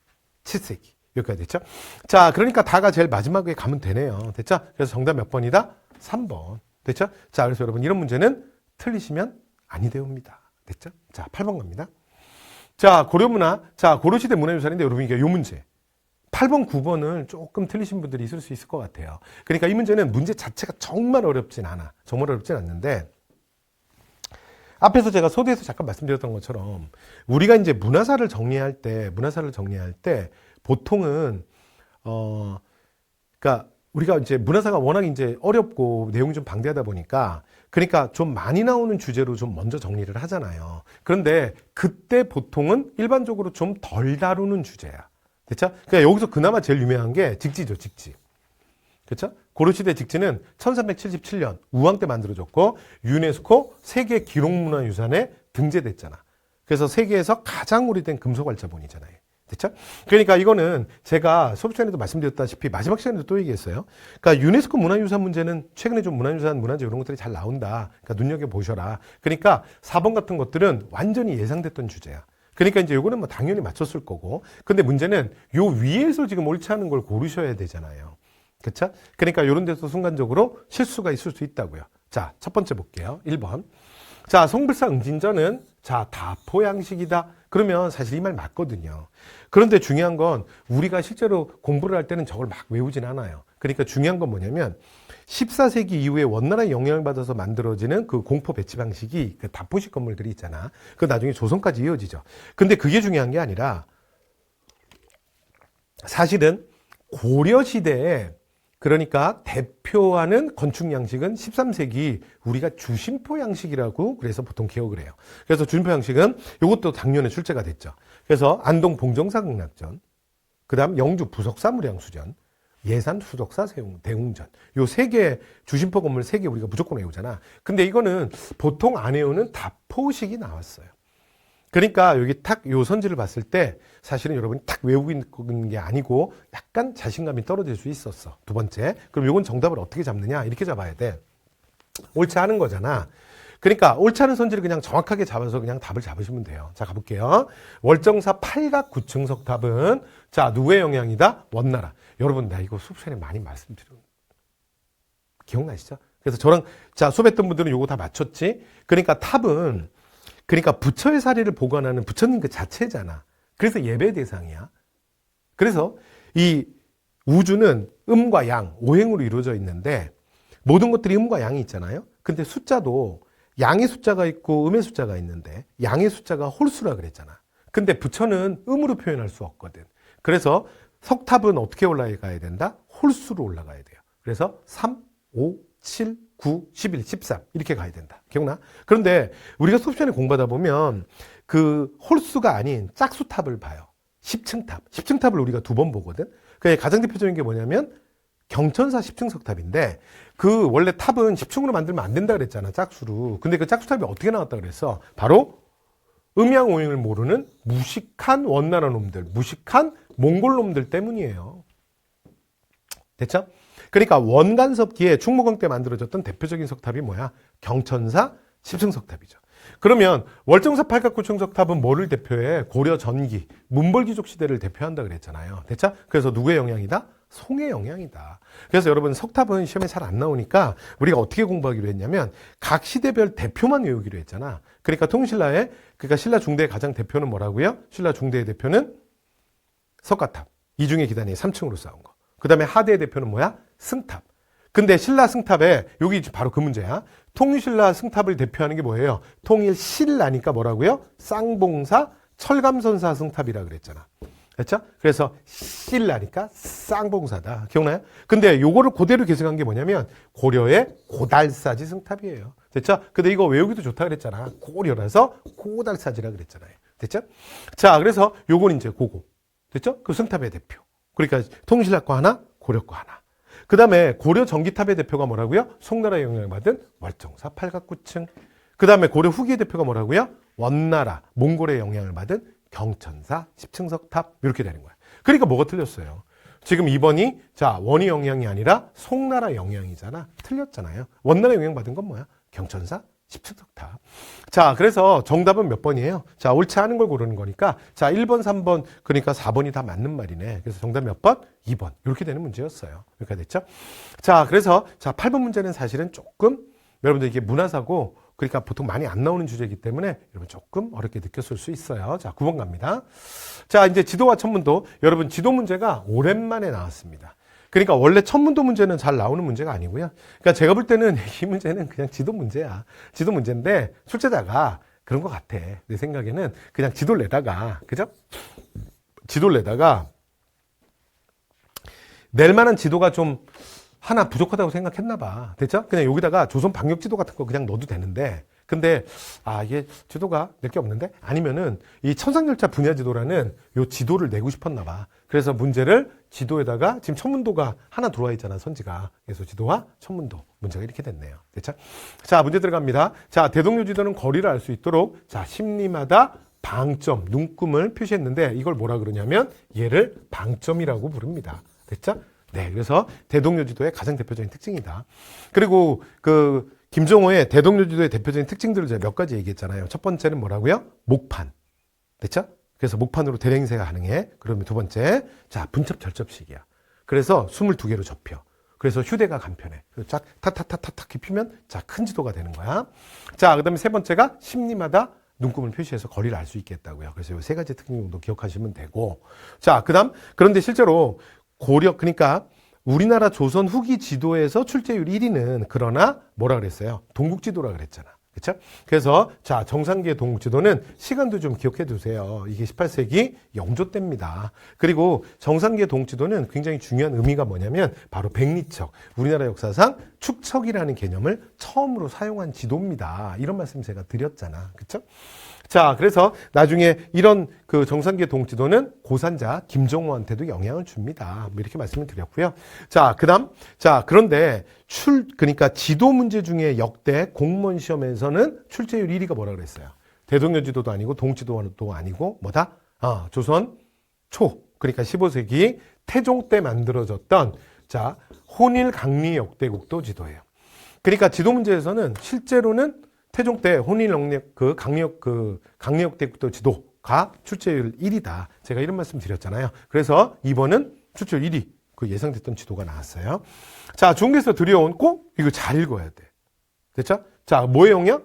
7세기. 여기까지 됐죠? 자, 그러니까 다가 제일 마지막에 가면 되네요. 됐죠? 그래서 정답 몇 번이다? 3번. 됐죠? 자, 그래서 여러분 이런 문제는 틀리시면 아니 되옵니다. 됐죠? 자, 8번 갑니다. 자, 고려문화. 자, 고려시대 문화유산인데 여러분 이게 요 문제. 8번, 9번을 조금 틀리신 분들이 있을 수 있을 것 같아요. 그러니까 이 문제는 문제 자체가 정말 어렵진 않아. 정말 어렵진 않는데, 앞에서 제가 소대에서 잠깐 말씀드렸던 것처럼, 우리가 이제 문화사를 정리할 때, 보통은, 그러니까 우리가 이제 문화사가 워낙 이제 어렵고 내용이 좀 방대하다 보니까, 그러니까 좀 많이 나오는 주제로 좀 먼저 정리를 하잖아요. 그런데 그때 보통은 일반적으로 좀 덜 다루는 주제야. 됐죠? 그러니까 여기서 그나마 제일 유명한 게 직지죠, 직지. 그렇죠? 고려시대 직지는 1377년 우왕 때 만들어졌고 유네스코 세계 기록문화유산에 등재됐잖아. 그래서 세계에서 가장 오래된 금속활자본이잖아요. 됐죠? 그러니까 이거는 제가 수업 시간에도 말씀드렸다시피 마지막 시간에도 또 얘기했어요. 그러니까 유네스코 문화유산 문제는 최근에 좀 문화유산, 문화재 이런 것들이 잘 나온다. 그러니까 눈여겨보셔라. 그러니까 4번 같은 것들은 완전히 예상됐던 주제야. 그러니까 이제 요거는 뭐 당연히 맞췄을 거고. 근데 문제는 요 위에서 지금 옳지 않은 걸 고르셔야 되잖아요. 그쵸? 그러니까 요런 데서 순간적으로 실수가 있을 수 있다고요. 자, 첫 번째 볼게요. 1번. 자, 송불사 응진전은 자, 다포양식이다. 그러면 사실 이 말 맞거든요. 그런데 중요한 건 우리가 실제로 공부를 할 때는 저걸 막 외우진 않아요. 그러니까 중요한 건 뭐냐면 14세기 이후에 원나라의 영향을 받아서 만들어지는 그 공포 배치 방식이 그 다포식 건물들이 있잖아. 그 나중에 조선까지 이어지죠. 근데 그게 중요한 게 아니라 사실은 고려 시대에 그러니까 대표하는 건축 양식은 13세기 우리가 주심포 양식이라고 그래서 보통 기억을 해요. 그래서 주심포 양식은 이것도 작년에 출제가 됐죠. 그래서 안동 봉정사 극락전, 그 다음 영주 부석사 무량수전, 예산 수덕사 대웅전. 요 세 개, 주심포 건물 3개 우리가 무조건 외우잖아. 근데 이거는 보통 안 외우는 다포식이 나왔어요. 그러니까 여기 탁 요 선지를 봤을 때 사실은 여러분이 탁 외우고 있는 게 아니고 약간 자신감이 떨어질 수 있었어. 두 번째. 그럼 요건 정답을 어떻게 잡느냐? 이렇게 잡아야 돼. 옳지 않은 거잖아. 그러니까 옳지 않은 선지를 그냥 정확하게 잡아서 그냥 답을 잡으시면 돼요. 자, 가볼게요. 월정사 팔각 구층석 답은 자, 누구의 영향이다? 원나라. 여러분, 나 이거 수업 시간에 많이 말씀드렸는데 기억나시죠? 그래서 저랑 자, 수업했던 분들은 요거 다 맞췄지? 그러니까 탑은 그러니까 부처의 사리를 보관하는 부처님 그 자체잖아. 그래서 예배 대상이야. 그래서 이 우주는 음과 양, 오행으로 이루어져 있는데 모든 것들이 음과 양이 있잖아요. 근데 숫자도 양의 숫자가 있고 음의 숫자가 있는데 양의 숫자가 홀수라 그랬잖아. 근데 부처는 음으로 표현할 수 없거든. 그래서 석탑은 어떻게 올라가야 된다? 홀수로 올라가야 돼요. 그래서 3, 5, 7, 9, 11, 13 이렇게 가야 된다. 기억나? 그런데 우리가 수업 시간에 공부하다 보면 그 홀수가 아닌 짝수탑을 봐요. 10층 탑. 10층 탑을 우리가 2번 보거든. 그 가장 대표적인 게 뭐냐면 경천사 10층 석탑인데 그 원래 탑은 10층으로 만들면 안 된다 그랬잖아. 짝수로. 근데 그 짝수탑이 어떻게 나왔다 그랬어? 바로 음양오행을 모르는 무식한 원나라 놈들, 무식한 몽골 놈들 때문이에요. 됐죠? 그러니까 원간섭기에 충무공 때 만들어졌던 대표적인 석탑이 뭐야? 경천사 10층 석탑이죠. 그러면 월정사 팔각구층 석탑은 뭐를 대표해? 고려 전기, 문벌귀족 시대를 대표한다 그랬잖아요. 됐죠? 그래서 누구의 영향이다? 송의 영향이다. 그래서 여러분 석탑은 시험에 잘 안 나오니까 우리가 어떻게 공부하기로 했냐면 각 시대별 대표만 외우기로 했잖아. 그러니까 통신라에 그러니까 신라 중대의 가장 대표는 뭐라고요? 신라 중대의 대표는 석가탑. 이중의 기단이 3층으로 쌓은 거. 그 다음에 하대의 대표는 뭐야? 승탑. 근데 신라 승탑에 여기 바로 그 문제야. 통신라 승탑을 대표하는 게 뭐예요? 통일신라니까 뭐라고요? 쌍봉사 철감선사 승탑이라 그랬잖아. 됐죠? 그래서 신라니까 쌍봉사다. 기억나요? 근데 요거를 그대로 계승한 게 뭐냐면 고려의 고달사지 승탑이에요. 됐죠? 근데 이거 외우기도 좋다 그랬잖아. 고려라서 고달사지라 그랬잖아요. 됐죠? 자, 그래서 요건 이제 고고. 됐죠? 그 승탑의 대표. 그러니까 통신학과 하나, 고려과 하나. 그 다음에 고려 전기탑의 대표가 뭐라고요? 송나라의 영향을 받은 월정사 팔각구층. 그 다음에 고려 후기의 대표가 뭐라고요? 원나라, 몽골의 영향을 받은 경천사 10층석탑. 이렇게 되는 거야. 그러니까 뭐가 틀렸어요? 지금 2번이 자 원의 영향이 아니라 송나라 영향이잖아. 틀렸잖아요. 원나라 영향 받은 건 뭐야? 경천사 10층석탑. 자, 그래서 정답은 몇 번이에요? 자, 옳지 않은 걸 고르는 거니까 자 1번, 3번, 그러니까 4번이 다 맞는 말이네. 그래서 정답 몇 번? 2번. 이렇게 되는 문제였어요. 이렇게 됐죠? 자, 그래서 자 8번 문제는 사실은 조금 여러분들 이게 문화사고 그러니까 보통 많이 안 나오는 주제이기 때문에 여러분 조금 어렵게 느꼈을 수 있어요. 자, 9번 갑니다. 자, 이제 지도와 천문도. 여러분 지도 문제가 오랜만에 나왔습니다. 그러니까 원래 천문도 문제는 잘 나오는 문제가 아니고요. 그러니까 제가 볼 때는 이 문제는 그냥 지도 문제야. 지도 문제인데 출제자가 그런 것 같아. 내 생각에는 그냥 지도를 내다가, 그죠? 지도를 내다가 낼 만한 지도가 좀 하나 부족하다고 생각했나 봐. 됐죠? 그냥 여기다가 조선 방역 지도 같은 거 그냥 넣어도 되는데 근데 이게 지도가 낼 게 없는데 아니면은 이 천상열차 분야 지도라는 요 지도를 내고 싶었나 봐. 그래서 문제를 지도에다가 지금 천문도가 하나 들어와 있잖아, 선지가. 그래서 지도와 천문도 문제가 이렇게 됐네요. 됐죠? 자, 문제 들어갑니다. 자, 대동요 지도는 거리를 알 수 있도록 자, 심리마다 방점, 눈금을 표시했는데 이걸 뭐라 그러냐면 얘를 방점이라고 부릅니다. 됐죠? 네, 그래서 대동요 지도의 가장 대표적인 특징이다. 그리고 김종호의 대동요 지도의 대표적인 특징들을 제가 몇 가지 얘기했잖아요. 첫 번째는 뭐라고요? 목판. 됐죠? 그래서 목판으로 대행세가 가능해. 그러면 두 번째, 자, 분첩 결접식이야. 그래서 22개로 접혀. 그래서 휴대가 간편해. 쫙 탁탁탁탁탁 깊이면 자, 큰 지도가 되는 거야. 자, 그다음에 세 번째가 심리마다 눈금을 표시해서 거리를 알 수 있게 했다고요. 그래서 이 세 가지 특징 정도 기억하시면 되고. 자, 그런데 실제로 그러니까 우리나라 조선 후기 지도에서 출제율 1위는 그러나 뭐라 그랬어요? 동국지도라 그랬잖아. 그렇죠? 그래서 자, 정상기의 동국지도는 시간도 좀 기억해 두세요. 이게 18세기 영조 때입니다. 그리고 정상기의 동국지도는 굉장히 중요한 의미가 뭐냐면 바로 백리척, 우리나라 역사상 축척이라는 개념을 처음으로 사용한 지도입니다. 이런 말씀 제가 드렸잖아. 그렇죠? 자, 그래서 나중에 이런 정상기의 동지도는 고산자 김종호한테도 영향을 줍니다. 뭐 이렇게 말씀을 드렸고요. 자, 그런데 그러니까 지도 문제 중에 역대 공무원 시험에서는 출제율 1위가 뭐라 그랬어요? 대동여 지도도 아니고 동지도도 아니고 뭐다? 조선 초, 그러니까 15세기 태종 때 만들어졌던 자, 혼일 강리 역대국도 지도예요. 그러니까 지도 문제에서는 실제로는 태종 때 혼일 강력대국도 지도가 출제율 1위다. 제가 이런 말씀 드렸잖아요. 그래서 2번은 출제율 1위. 그 예상됐던 지도가 나왔어요. 자, 중국에서 들여온 꼭 이거 잘 읽어야 돼. 됐죠? 자, 뭐의 영향?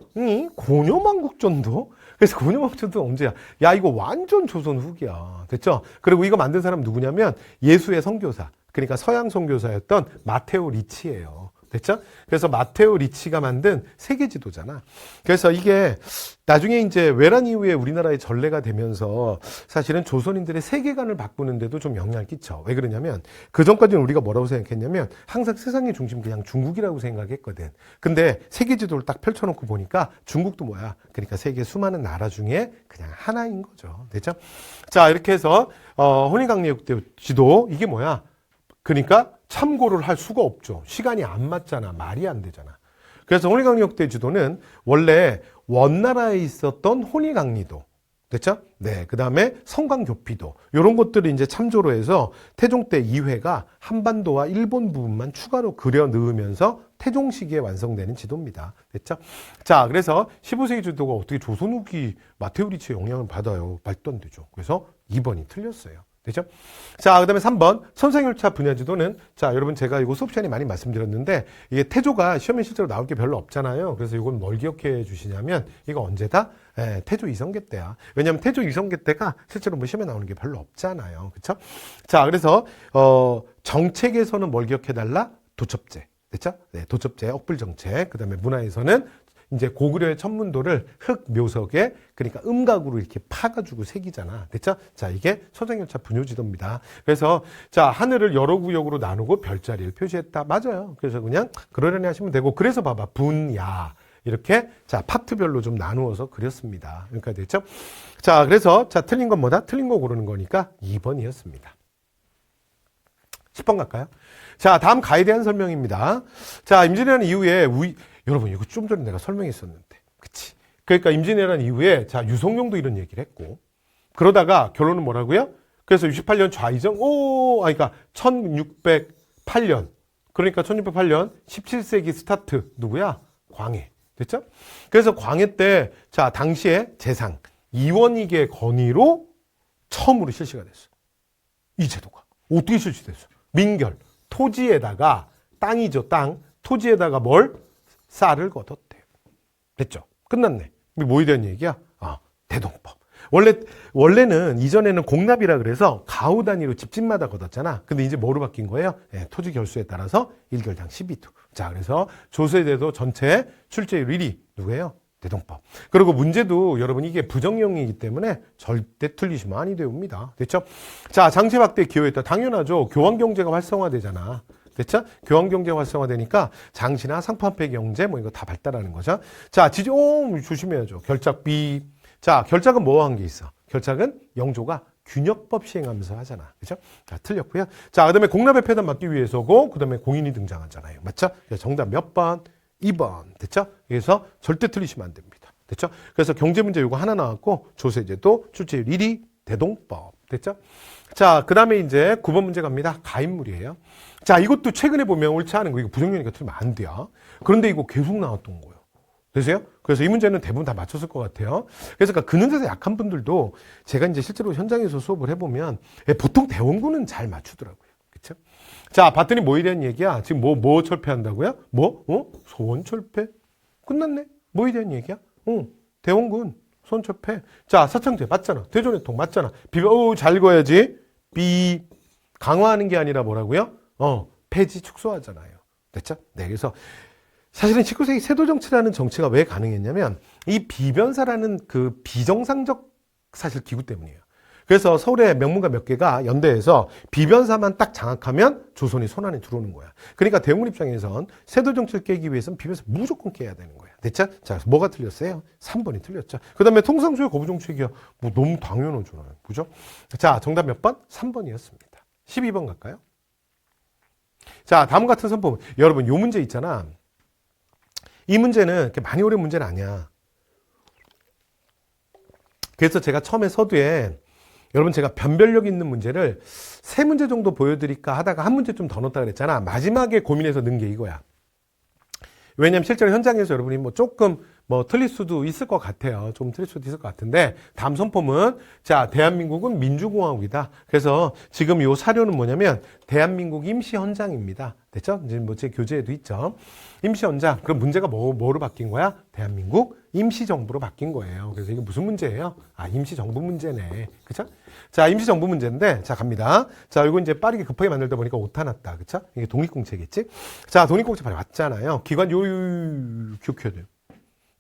고려망국전도. 그래서 고려망국전도 언제야? 야, 이거 완전 조선 후기야. 됐죠? 그리고 이거 만든 사람은 누구냐면 예수의 선교사. 그러니까 서양 선교사였던 마테오 리치예요. 됐죠? 그래서 마테오 리치가 만든 세계 지도잖아. 그래서 이게 나중에 이제 외란 이후에 우리나라의 전례가 되면서 사실은 조선인들의 세계관을 바꾸는데도 좀 영향을 끼쳐. 왜 그러냐면 그 전까지는 우리가 뭐라고 생각했냐면 항상 세상의 중심 그냥 중국이라고 생각했거든. 근데 세계 지도를 딱 펼쳐놓고 보니까 중국도 뭐야? 그러니까 세계 수많은 나라 중에 그냥 하나인 거죠. 됐죠? 자, 이렇게 해서 혼일강리역대 지도 이게 뭐야? 그러니까 참고를 할 수가 없죠. 시간이 안 맞잖아. 말이 안 되잖아. 그래서 혼일강리역대 지도는 원래 원나라에 있었던 혼일강리도 됐죠? 네. 그 다음에 성광교피도 이런 것들을 이제 참조로 해서 태종 때 이회가 한반도와 일본 부분만 추가로 그려 넣으면서 태종 시기에 완성되는 지도입니다. 됐죠? 자, 그래서 15세기 지도가 어떻게 조선 후기 마테오 리치의 영향을 받아요? 말도 안 되죠. 그래서 2번이 틀렸어요. 되죠? 자, 그 다음에 3번 천상열차 분야 지도는 자, 여러분 제가 이거 수업 시간에 많이 말씀드렸는데 이게 태조가 시험에 실제로 나올 게 별로 없잖아요. 그래서 이건 뭘 기억해 주시냐면 이거 언제다? 태조 이성계 때야. 왜냐하면 태조 이성계 때가 실제로 뭐 시험에 나오는 게 별로 없잖아요. 그렇죠? 자, 그래서 정책에서는 뭘 기억해 달라? 도첩제. 됐죠? 네, 도첩제, 억불정책. 그 다음에 문화에서는 이제 고구려의 천문도를 흙 묘석에 그러니까 음각으로 이렇게 파가지고 새기잖아. 됐죠? 자, 이게 서정열차 분효지도입니다. 그래서 자, 하늘을 여러 구역으로 나누고 별자리를 표시했다. 맞아요. 그래서 그냥 그러려니 하시면 되고, 그래서 봐봐. 분야. 이렇게 자, 파트별로 좀 나누어서 그렸습니다. 그러니까 됐죠? 자, 그래서 자, 틀린 건 뭐다? 틀린 거 고르는 거니까 2번이었습니다. 10번 갈까요? 자, 다음 가에 대한 설명입니다. 자, 임진왜란 이후에 여러분 이거 좀 전에 내가 설명했었는데, 그치? 그러니까 임진왜란 이후에 자, 유성룡도 이런 얘기를 했고, 그러다가 결론은 뭐라고요? 그래서 68년 좌이정, 그러니까 1608년, 그러니까 1608년 17세기 스타트 누구야? 광해. 됐죠? 그래서 광해 때, 자, 당시에 재상, 이원익의 건의로 처음으로 실시가 됐어. 이 제도가. 어떻게 실시됐어? 민결, 토지에다가, 땅이죠, 땅. 토지에다가 뭘? 쌀을 걷었대요. 됐죠? 끝났네. 뭐에 대한 얘기야? 대동법. 원래는 이전에는 공납이라 그래서 가우 단위로 집집마다 걷었잖아. 근데 이제 뭐로 바뀐 거예요? 토지 결수에 따라서 1결당 12투. 자, 그래서 조세제도 전체 출제율 1위 누구예요? 대동법. 그리고 문제도 여러분 이게 부정형이기 때문에 절대 틀리시면 아니 되옵니다. 됐죠? 자, 장체박대에 기여했다. 당연하죠. 교환경제가 활성화되잖아. 됐죠? 교환경제가 활성화되니까 장시나 상품화폐 경제 뭐 이거 다 발달하는 거죠. 자, 조심해야죠. 결작비. 자, 결작은 뭐 한 게 있어? 결작은 영조가 균역법 시행하면서 하잖아. 그죠? 자, 틀렸고요. 자, 그 다음에 공납의 폐단 막기 위해서고, 그 다음에 공인이 등장하잖아요. 맞죠? 정답 몇 번? 2번. 됐죠? 그래서 절대 틀리시면 안 됩니다. 됐죠? 그래서 경제 문제 요거 하나 나왔고, 조세제도, 출제율 1위, 대동법. 됐죠? 자, 그 다음에 이제 9번 문제 갑니다. 가인물이에요. 자, 이것도 최근에 보면 옳지 않은 거, 이거 부정형이니까 틀리면 안 돼요. 그런데 이거 계속 나왔던 거예요. 되세요? 그래서 이 문제는 대부분 다 맞췄을 것 같아요. 그래서 근은에서 약한 분들도 제가 이제 실제로 현장에서 수업을 해보면 보통 대원군은 잘 맞추더라고요. 그쵸? 자, 봤더니 뭐에 대한 얘기야? 지금 뭐 철폐한다고요? 소원 철폐? 끝났네? 뭐에 대한 얘기야? 대원군, 소원 철폐. 자, 사창제 맞잖아. 대전해통 맞잖아. 잘 읽어야지. 강화하는 게 아니라 뭐라고요? 폐지 축소하잖아요. 됐죠? 네, 그래서 사실은 19세기 세도정치라는 정치가 왜 가능했냐면 이 비변사라는 그 비정상적 사실 기구 때문이에요. 그래서 서울의 명문가 몇 개가 연대해서 비변사만 딱 장악하면 조선이 손안에 들어오는 거야. 그러니까 대웅군 입장에선 세도정치를 깨기 위해서는 비변사 무조건 깨야 되는 거야. 됐죠? 자, 뭐가 틀렸어요? 3번이 틀렸죠. 그 다음에 통상수의 거부정책이야. 뭐 너무 당연하잖아요. 그죠? 자, 정답 몇 번? 3번이었습니다. 12번 갈까요? 자, 다음 같은 선포. 여러분, 요 문제 있잖아. 이 문제는 그렇게 많이 어려운 문제는 아니야. 그래서 제가 처음에 서두에 여러분 제가 변별력 있는 문제를 3문제 정도 보여드릴까 하다가 한 문제 좀 더 넣었다 그랬잖아. 마지막에 고민해서 넣은 게 이거야. 왜냐면 실제로 현장에서 여러분이 조금 틀릴 수도 있을 것 같아요. 좀 틀릴 수도 있을 것 같은데, 다음 선포문. 자, 대한민국은 민주공화국이다. 그래서 지금 요 사료는 뭐냐면, 대한민국 임시헌장입니다. 됐죠? 이제 제 교재에도 있죠. 임시헌장. 그럼 문제가 뭐로 바뀐 거야? 대한민국 임시정부로 바뀐 거예요. 그래서 이게 무슨 문제예요? 임시정부 문제네. 그쵸? 자, 임시정부 문제인데, 자, 갑니다. 자, 이거 이제 빠르게 급하게 만들다 보니까 오타 났다. 그쵸? 이게 독립공채겠지? 자, 독립공채 바로 왔잖아요. 기관 기억해야 돼요.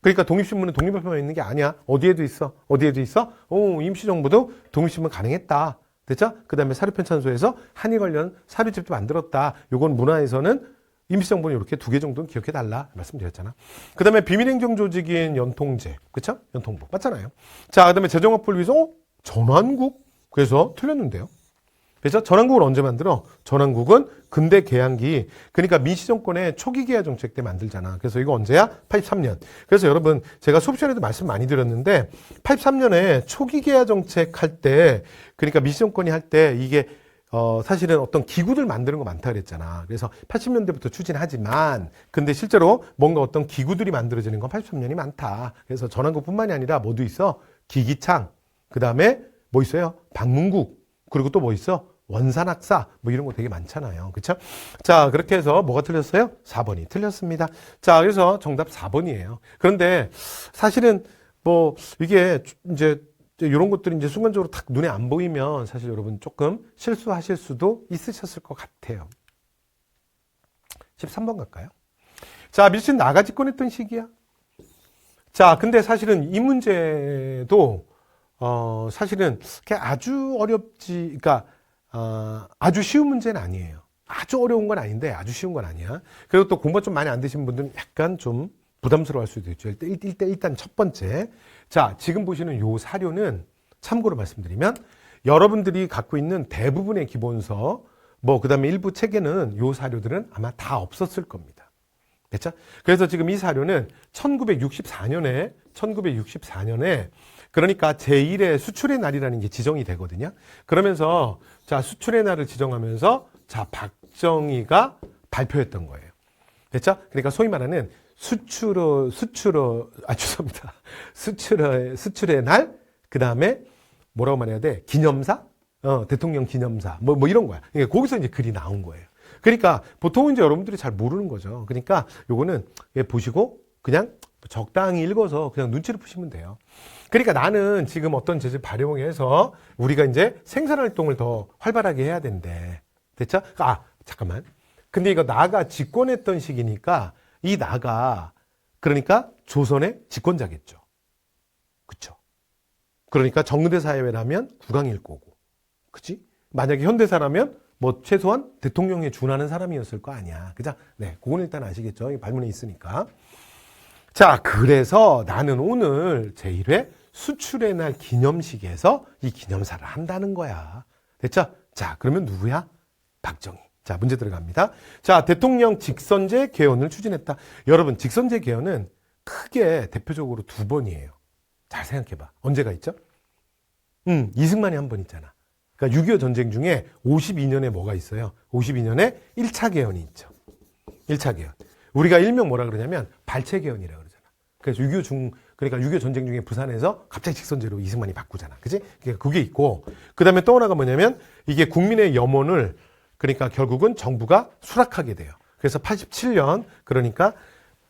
그러니까 독립신문은 독립발표만 있는 게 아니야. 어디에도 있어. 어디에도 있어? 임시정부도 독립신문 가능했다. 됐죠? 그 다음에 사료편찬소에서 한일 관련 사료집도 만들었다. 요건 문화에서는 임시정부는 이렇게 2개 정도는 기억해달라. 말씀드렸잖아. 그 다음에 비밀행정조직인 연통제. 그쵸? 연통부. 맞잖아요. 자, 그 다음에 재정화법을 위해서 전환국. 그래서 틀렸는데요. 그래서 전환국을 언제 만들어? 전환국은 근대 개항기, 그러니까 민시정권의 초기 개화 정책 때 만들잖아. 그래서 이거 언제야? 83년. 그래서 여러분 제가 수업 시간에도 말씀 많이 드렸는데 83년에 초기 개화 정책 할 때, 그러니까 민시정권이 할 때 이게 사실은 어떤 기구들 만드는 거 많다 그랬잖아. 그래서 80년대부터 추진하지만 근데 실제로 뭔가 어떤 기구들이 만들어지는 건 83년이 많다. 그래서 전환국뿐만이 아니라 뭐도 있어? 기기창, 그 다음에 뭐 있어요? 방문국, 그리고 또 뭐 있어? 원산학사, 뭐 이런 거 되게 많잖아요. 그쵸? 자, 그렇게 해서 뭐가 틀렸어요? 4번이 틀렸습니다. 자, 그래서 정답 4번이에요. 그런데 사실은 이게 이제 이런 것들이 이제 순간적으로 딱 눈에 안 보이면 사실 여러분 조금 실수하실 수도 있으셨을 것 같아요. 13번 갈까요? 자, 밀신 나가 집권했던 시기야. 자, 근데 사실은 이 문제도, 사실은 아주 어렵지, 그러니까, 아주 쉬운 문제는 아니에요. 아주 어려운 건 아닌데 아주 쉬운 건 아니야. 그리고 또 공부가 좀 많이 안 되신 분들은 약간 좀 부담스러워 할 수도 있죠. 일단 첫 번째. 자, 지금 보시는 요 사료는 참고로 말씀드리면 여러분들이 갖고 있는 대부분의 기본서, 그 다음에 일부 책에는 요 사료들은 아마 다 없었을 겁니다. 됐죠? 그래서 지금 이 사료는 1964년에 그러니까 제1의 수출의 날이라는 게 지정이 되거든요. 그러면서 자, 수출의 날을 지정하면서 자, 박정희가 발표했던 거예요. 됐죠? 그러니까 소위 말하는 수출의 날, 그 다음에 뭐라고 말해야 돼? 기념사? 대통령 기념사. 뭐 이런 거야. 그러니까 거기서 이제 글이 나온 거예요. 그러니까 보통은 이제 여러분들이 잘 모르는 거죠. 그러니까 요거는 보시고 그냥 적당히 읽어서 그냥 눈치를 푸시면 돼요. 그러니까 나는 지금 어떤 제재 발용해서 우리가 이제 생산활동을 더 활발하게 해야 된대. 됐죠? 잠깐만. 근데 이거 나가 집권했던 시기니까 이 나가 그러니까 조선의 집권자겠죠. 그쵸? 그러니까 정근대 사회라면 국왕일 거고. 그치? 만약에 현대사라면 뭐 최소한 대통령에 준하는 사람이었을 거 아니야. 그죠? 네, 그건 일단 아시겠죠? 발문에 있으니까. 자, 그래서 나는 오늘 제1회 수출의 날 기념식에서 이 기념사를 한다는 거야. 됐죠? 자, 그러면 누구야? 박정희. 자, 문제 들어갑니다. 자, 대통령 직선제 개헌을 추진했다. 여러분, 직선제 개헌은 크게 대표적으로 두 번이에요. 잘 생각해봐. 언제가 있죠? 이승만이 한 번 있잖아. 그러니까 6.25 전쟁 중에 52년에 뭐가 있어요? 52년에 1차 개헌이 있죠. 1차 개헌. 우리가 일명 뭐라 그러냐면 발췌 개헌이라 그러잖아. 그래서 6.25 전쟁 중에 부산에서 갑자기 직선제로 이승만이 바꾸잖아. 그지? 그러니까 그게 있고, 그 다음에 또 하나가 뭐냐면 이게 국민의 염원을 그러니까 결국은 정부가 수락하게 돼요. 그래서 87년, 그러니까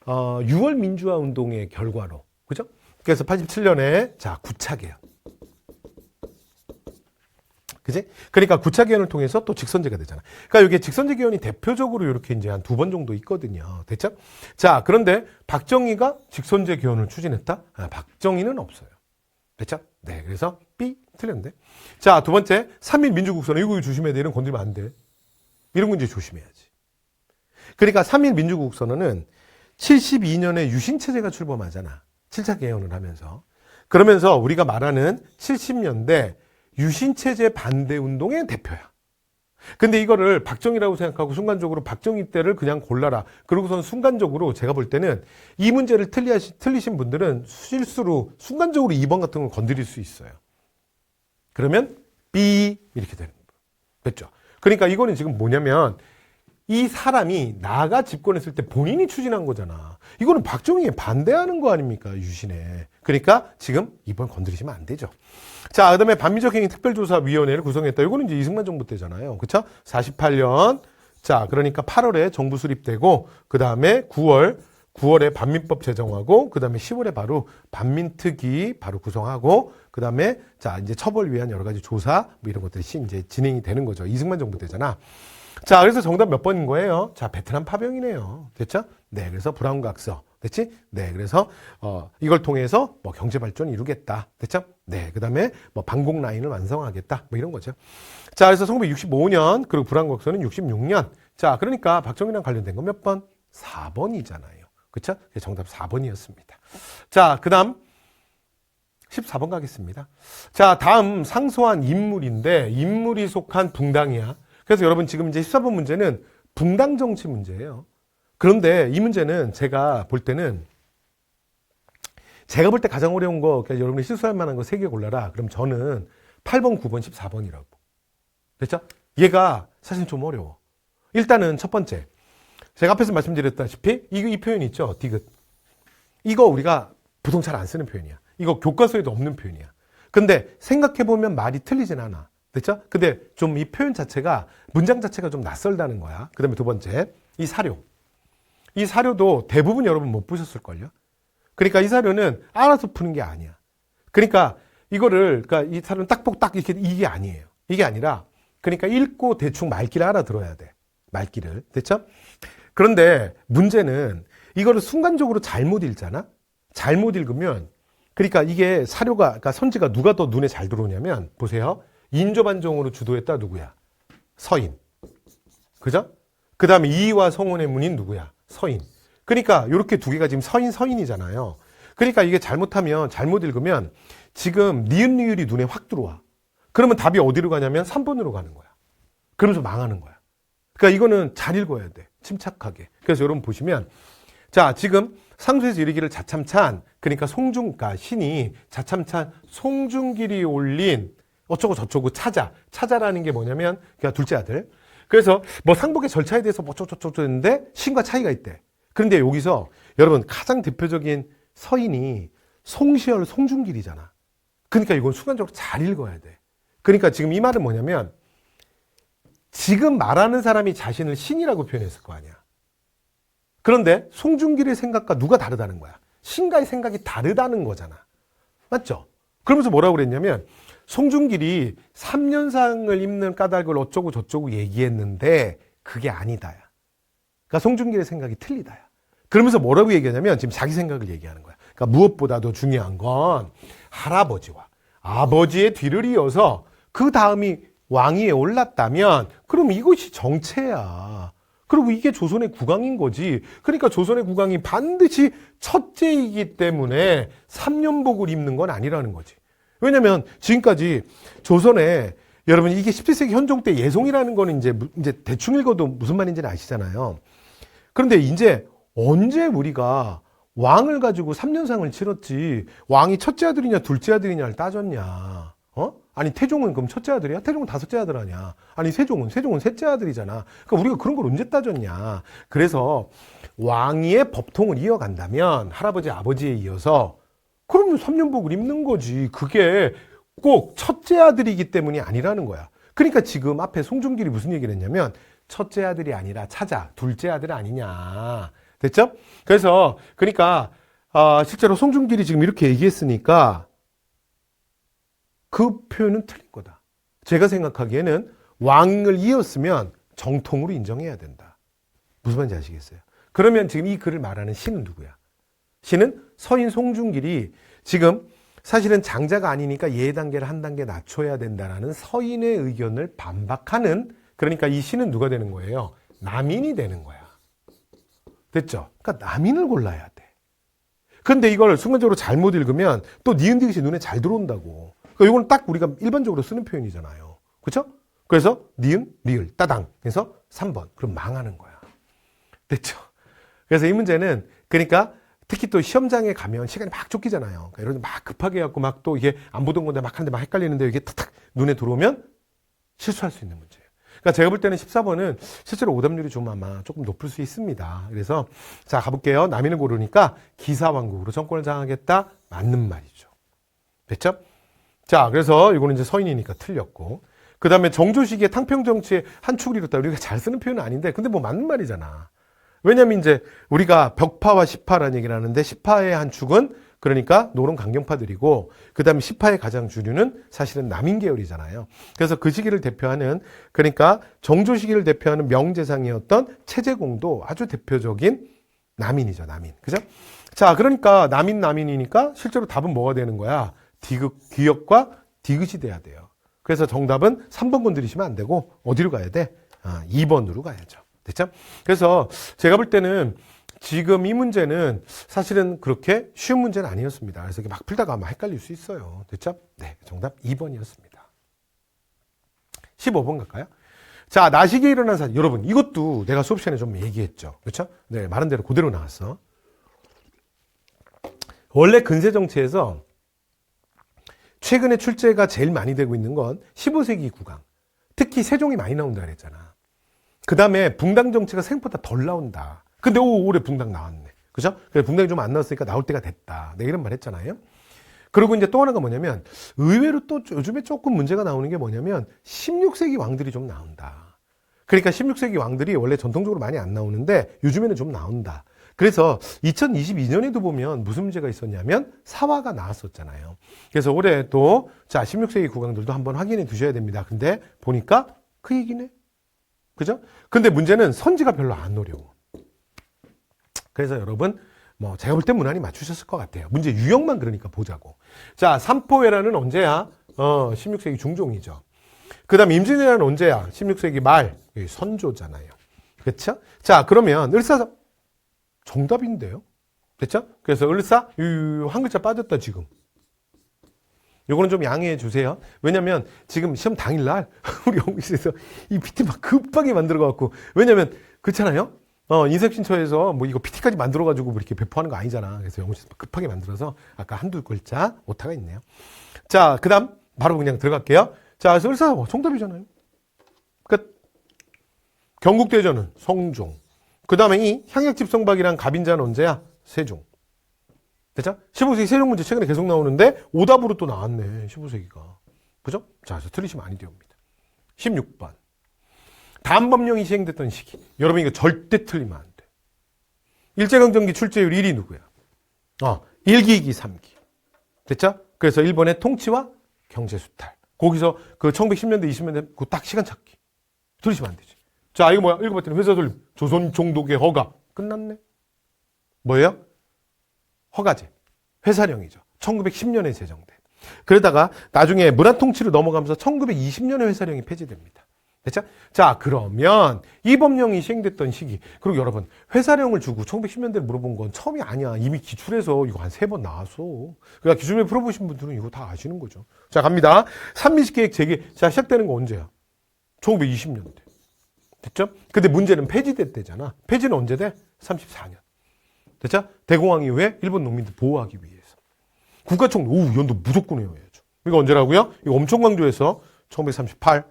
6월 민주화 운동의 결과로, 그죠? 그래서 87년에 자, 9차 개헌. 그지? 그러니까 9차 개헌을 통해서 또 직선제가 되잖아. 그러니까 이게 직선제 개헌이 대표적으로 이렇게 이제 한 두 번 정도 있거든요. 됐죠? 자, 그런데 박정희가 직선제 개헌을 추진했다? 박정희는 없어요. 됐죠? 네, 그래서 B 틀렸는데. 자, 두 번째, 3.1 민주국선언. 이거 조심해야 돼. 이런 거 건드리면 안 돼. 이런 거 이제 조심해야지. 그러니까 3.1 민주국선언은 72년에 유신체제가 출범하잖아. 7차 개헌을 하면서. 그러면서 우리가 말하는 70년대 유신체제 반대 운동의 대표야. 근데 이거를 박정희라고 생각하고 순간적으로 박정희 때를 그냥 골라라. 그러고선 순간적으로 제가 볼 때는 이 문제를 틀리신 분들은 실수로 순간적으로 2번 같은 걸 건드릴 수 있어요. 그러면 B 이렇게 되는 거예요. 됐죠? 그러니까 이거는 지금 뭐냐면 이 사람이 나가 집권했을 때 본인이 추진한 거잖아. 이거는 박정희에 반대하는 거 아닙니까? 유신에. 그러니까 지금 이번 건드리시면 안 되죠. 자, 그다음에 반민족 행위 특별조사위원회를 구성했다. 이거는 이제 이승만 정부 때잖아요. 그렇죠? 48년. 자, 그러니까 8월에 정부 수립되고 그다음에 9월에 반민법 제정하고 그다음에 10월에 바로 반민특위 바로 구성하고 그다음에 자, 이제 처벌 위한 여러 가지 조사 뭐 이런 것들이 이제 진행이 되는 거죠. 이승만 정부 때잖아. 자, 그래서 정답 몇 번인 거예요? 자, 베트남 파병이네요. 됐죠? 네, 그래서 브라운 각서. 됐지? 네, 그래서 이걸 통해서 뭐 경제 발전을 이루겠다. 됐죠? 네, 그다음에 뭐 방공 라인을 완성하겠다. 뭐 이런 거죠. 자, 그래서 1965년 그리고 브라운 각서는 66년. 자, 그러니까 박정희랑 관련된 건 몇 번? 4번이잖아요. 그렇죠? 정답 4번이었습니다. 자, 그다음 14번 가겠습니다. 자, 다음 상소한 인물인데 인물이 속한 붕당이야. 그래서 여러분 지금 이제 14번 문제는 붕당 정치 문제예요. 그런데 이 문제는 제가 볼 때 가장 어려운 거, 그러니까 여러분이 실수할 만한 거 3개 골라라. 그럼 저는 8번, 9번, 14번이라고. 됐죠? 얘가 사실 좀 어려워. 일단은 첫 번째. 제가 앞에서 말씀드렸다시피 이 표현 있죠? 디귿. 이거 우리가 보통 잘 안 쓰는 표현이야. 이거 교과서에도 없는 표현이야. 근데 생각해보면 말이 틀리진 않아. 됐죠? 근데 좀 이 표현 자체가, 문장 자체가 좀 낯설다는 거야. 그 다음에 두 번째, 이 사료. 이 사료도 대부분 여러분 못 보셨을걸요? 그러니까 이 사료는 알아서 푸는 게 아니야. 그러니까 그러니까 이 사료는 딱복딱 이렇게 이게 아니에요. 이게 아니라, 그러니까 읽고 대충 말귀를 알아들어야 돼. 말귀를. 됐죠? 그런데 문제는 이거를 순간적으로 잘못 읽잖아? 잘못 읽으면, 그러니까 이게 사료가, 그러니까 선지가 누가 더 눈에 잘 들어오냐면, 보세요. 인조반정으로 주도했다 누구야? 서인. 그죠? 그 다음에 이의와 성원의 문인 누구야? 서인. 그러니까 이렇게 두 개가 지금 서인이잖아요. 그러니까 이게 잘못하면, 잘못 읽으면 지금 니은 리을이 눈에 확 들어와. 그러면 답이 어디로 가냐면 3번으로 가는 거야. 그러면서 망하는 거야. 그러니까 이거는 잘 읽어야 돼. 침착하게. 그래서 여러분 보시면, 자, 지금 상수에서 이르기를 자참찬, 그러니까 그러니까 신이 자참찬 송중길이 올린 어쩌고 저쩌고 차자라는 게 뭐냐면 그냥 둘째 아들. 그래서 뭐 상복의 절차에 대해서 뭐 어쩌고저쩌고 했는데 신과 차이가 있대. 그런데 여기서 여러분 가장 대표적인 서인이 송시열, 송중길이잖아. 그러니까 이건 순간적으로 잘 읽어야 돼. 그러니까 지금 이 말은 뭐냐면 지금 말하는 사람이 자신을 신이라고 표현했을 거 아니야. 그런데 송중길의 생각과 누가 다르다는 거야. 신과의 생각이 다르다는 거잖아. 맞죠? 그러면서 뭐라고 그랬냐면 송중길이 3년상을 입는 까닭을 어쩌고 저쩌고 얘기했는데 그게 아니다야. 그러니까 송중길의 생각이 틀리다야. 그러면서 뭐라고 얘기하냐면 지금 자기 생각을 얘기하는 거야. 그러니까 무엇보다도 중요한 건 할아버지와 아버지의 뒤를 이어서 그 다음이 왕위에 올랐다면 그럼 이것이 정체야. 그리고 이게 조선의 국왕인 거지. 그러니까 조선의 국왕이 반드시 첫째이기 때문에 3년복을 입는 건 아니라는 거지. 왜냐면 지금까지 조선에 여러분 이게 17세기 현종 때 예송이라는 거는 이제 대충 읽어도 무슨 말인지는 아시잖아요. 그런데 이제 언제 우리가 왕을 가지고 3년상을 치렀지 왕이 첫째 아들이냐 둘째 아들이냐를 따졌냐. 아니 태종은 그럼 첫째 아들이야? 태종은 다섯째 아들 아니야? 아니 세종은 셋째 아들이잖아. 그러니까 우리가 그런 걸 언제 따졌냐. 그래서 왕위의 법통을 이어간다면 할아버지 아버지에 이어서 그러면 3년복을 입는 거지. 그게 꼭 첫째 아들이기 때문이 아니라는 거야. 그러니까 지금 앞에 송중길이 무슨 얘기를 했냐면 첫째 아들이 아니라 차자, 둘째 아들 아니냐. 됐죠? 그래서 그러니까 실제로 송중길이 지금 이렇게 얘기했으니까 그 표현은 틀린 거다. 제가 생각하기에는 왕을 이었으면 정통으로 인정해야 된다. 무슨 말인지 아시겠어요? 그러면 지금 이 글을 말하는 신은 누구야? 신은 서인 송중길이 지금 사실은 장자가 아니니까 예의 단계를 한 단계 낮춰야 된다라는 서인의 의견을 반박하는, 그러니까 이 신은 누가 되는 거예요? 남인이 되는 거야. 됐죠? 그러니까 남인을 골라야 돼. 근데 이걸 순간적으로 잘못 읽으면 또 니은 디귿이 눈에 잘 들어온다고. 그러니까 이건 딱 우리가 일반적으로 쓰는 표현이잖아요. 그렇죠? 그래서 니은, 리을, 따당 해서 3번. 그럼 망하는 거야. 됐죠? 그래서 이 문제는 그러니까 특히 또 시험장에 가면 시간이 막 쫓기잖아요. 그러니까 여러분 막 급하게 해갖고 막 또 이게 안 보던 건데 막 하는데 막 헷갈리는데 이게 탁탁 눈에 들어오면 실수할 수 있는 문제예요. 그러니까 제가 볼 때는 14번은 실제로 오답률이 좀 아마 조금 높을 수 있습니다. 그래서 자 가볼게요. 남인을 고르니까 기사왕국으로 정권을 장악했다. 맞는 말이죠. 됐죠? 자 그래서 이거는 이제 서인이니까 틀렸고, 그 다음에 정조시기의 탕평정치의 한 축을 이뤘다. 우리가 잘 쓰는 표현은 아닌데 근데 뭐 맞는 말이잖아. 왜냐면 이제 우리가 벽파와 시파라는 얘기를 하는데 시파의 한 축은 그러니까 노론 강경파들이고 그 다음에 시파의 가장 주류는 사실은 남인 계열이잖아요. 그래서 그 시기를 대표하는, 그러니까 정조 시기를 대표하는 명재상이었던 최재공도 아주 대표적인 남인이죠. 남인. 그죠? 자 그러니까 남인이니까 실제로 답은 뭐가 되는 거야? 기역과 디귿이 돼야 돼요. 그래서 정답은 3번 건드리시면 안 되고 어디로 가야 돼? 2번으로 가야죠. 됐죠? 그래서 제가 볼 때는 지금 이 문제는 사실은 그렇게 쉬운 문제는 아니었습니다. 그래서 막 풀다가 아마 헷갈릴 수 있어요. 됐죠? 네, 정답 2번이었습니다. 15번 갈까요? 자, 나시기에 일어난 사실. 여러분, 이것도 내가 수업 시간에 좀 얘기했죠. 그렇죠? 네, 말한 대로 그대로 나왔어. 원래 근세 정치에서 최근에 출제가 제일 많이 되고 있는 건 15세기 국왕. 특히 세종이 많이 나온다 그랬잖아. 그 다음에 붕당 정치가 생각보다 덜 나온다. 근데 올해 붕당 나왔네. 그죠? 그래서 붕당이 좀 안 나왔으니까 나올 때가 됐다. 내가 이런 말 했잖아요. 그리고 이제 또 하나가 뭐냐면 의외로 또 요즘에 조금 문제가 나오는 게 뭐냐면 16세기 왕들이 좀 나온다. 그러니까 16세기 왕들이 원래 전통적으로 많이 안 나오는데 요즘에는 좀 나온다. 그래서 2022년에도 보면 무슨 문제가 있었냐면 사화가 나왔었잖아요. 그래서 올해 또 자 16세기 국왕들도 한번 확인해 두셔야 됩니다. 근데 보니까 그 얘기네. 그죠? 근데 문제는 선지가 별로 안 어려워. 그래서 여러분 뭐 제가 볼 때 무난히 맞추셨을 것 같아요. 문제 유형만 그러니까 보자고. 자, 삼포회라는 언제야? 16세기 중종이죠. 그 다음 임진왜란은 언제야? 16세기 말. 선조잖아요. 그렇죠? 자, 그러면 을사 정답인데요. 됐죠? 그래서 을사 한 글자 빠졌다 지금. 요거는 좀 양해해 주세요. 왜냐면 지금 시험 당일날 우리 연구실에서 이 PT 막 급하게 만들어갖고, 왜냐면 그렇잖아요. 인쇄신처에서 뭐 이거 PT까지 만들어가지고 뭐 이렇게 배포하는 거 아니잖아. 그래서 연구실에서 급하게 만들어서 아까 한두 글자 오타가 있네요. 자, 그 다음 바로 그냥 들어갈게요. 자, 그래서 을사 정답이잖아요. 끝. 경국대전은 성종. 그 다음에 이 향약집성박이랑 갑인자는 언제야? 세종. 됐죠? 15세기 세종 문제 최근에 계속 나오는데 오답으로 또 나왔네. 15세기가. 그죠? 자, 그래서 틀리시면 아니 되옵니다. 16번. 단법령이 시행됐던 시기. 여러분 이거 절대 틀리면 안 돼. 일제강점기 출제율 1위 누구야? 1기, 2기, 3기. 됐죠? 그래서 일본의 통치와 경제수탈. 거기서 그 1910년대, 20년대 그 딱 시간 찾기. 틀리시면 안 되지. 자, 이거 뭐야? 읽어봤더니 회사 돌림. 조선 총독의 허가. 끝났네. 뭐예요? 허가제. 회사령이죠. 1910년에 제정된. 그러다가 나중에 문화통치로 넘어가면서 1920년에 회사령이 폐지됩니다. 됐죠? 자, 그러면 이 법령이 시행됐던 시기. 그리고 여러분, 회사령을 주고 1910년대를 물어본 건 처음이 아니야. 이미 기출에서 이거 한 3번 나왔어. 그러니까 기출에 풀어보신 분들은 이거 다 아시는 거죠. 자, 갑니다. 삼민식계획 재개. 자, 시작되는 거 언제야? 1920년대. 됐죠? 근데 문제는 폐지됐대잖아. 폐지는 언제 돼? 34년. 됐죠? 대공황 이후에 일본 농민들 보호하기 위해서. 국가총, 연도 무조건 외워야죠. 이거 언제라고요? 이거 엄청 강조해서 1938.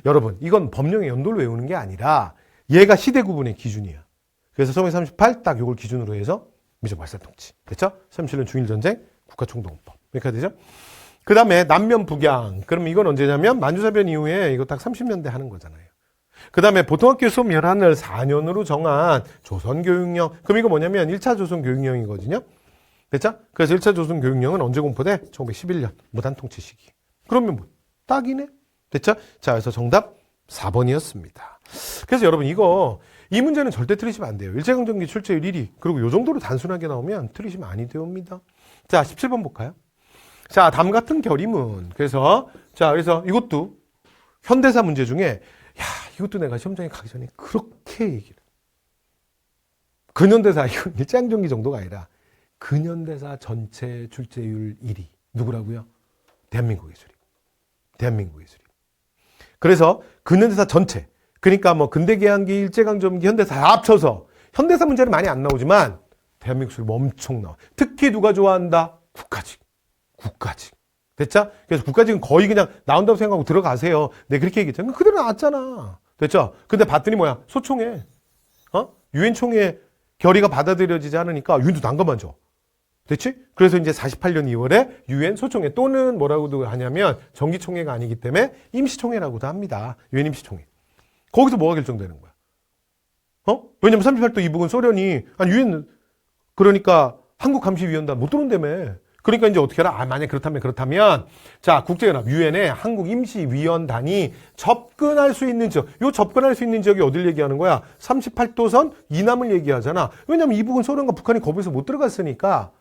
여러분, 이건 법령의 연도를 외우는 게 아니라 얘가 시대 구분의 기준이야. 그래서 1938 딱 이걸 기준으로 해서 민족 말살통치. 됐죠? 37년 중일전쟁, 국가총동법. 여기까지 되죠? 그 다음에 남면 북양. 그럼 이건 언제냐면 만주사변 이후에 이거 딱 30년대 하는 거잖아요. 그 다음에 보통학교 수업 연한을 4년으로 정한 조선교육령. 그럼 이거 뭐냐면 1차 조선교육령이거든요. 됐죠? 그래서 1차 조선교육령은 언제 공포돼? 1911년 무단통치 시기. 그러면 뭐 딱이네. 됐죠? 자, 그래서 정답 4번이었습니다. 그래서 여러분 이 문제는 절대 틀리시면 안 돼요. 일제강점기 출제율 1위. 그리고 요 정도로 단순하게 나오면 틀리시면 아니 되옵니다. 자, 17번 볼까요? 자, 담 같은 결의문. 그래서 이것도 현대사 문제 중에 이것도 내가 시험장에 가기 전에 그렇게 얘기를. 근현대사, 이건 일제강점기 정도가 아니라 근현대사 전체 출제율 1위. 누구라고요? 대한민국 예술이. 그래서 근현대사 전체. 그러니까 뭐 근대개항기, 일제강점기, 현대사 다 합쳐서 현대사 문제는 많이 안 나오지만 대한민국 예술이 엄청 나와. 특히 누가 좋아한다? 국가직. 됐죠? 그래서 국가직은 거의 그냥 나온다고 생각하고 들어가세요. 네, 그렇게 얘기했잖아. 그대로 나왔잖아. 됐죠? 근데 봤더니 뭐야? 소총회. 유엔 총회 결의가 받아들여지지 않으니까 유엔도 난감한 줘. 됐지? 그래서 이제 48년 2월에 유엔 소총회 또는 뭐라고도 하냐면 정기총회가 아니기 때문에 임시총회라고도 합니다. 유엔 임시총회. 거기서 뭐가 결정되는 거야? 왜냐면 38도 이북은 소련이 유엔 그러니까 한국감시위원단 못 들어온다며. 그러니까 이제 어떻게 해라? 만약 그렇다면 자, 국제연합 유엔에 한국 임시위원단이 접근할 수 있는 지역. 요 접근할 수 있는 지역이 어딜 얘기하는 거야? 38도선 이남을 얘기하잖아. 왜냐면 이북은 소련과 북한이 거기서 못 들어갔으니까.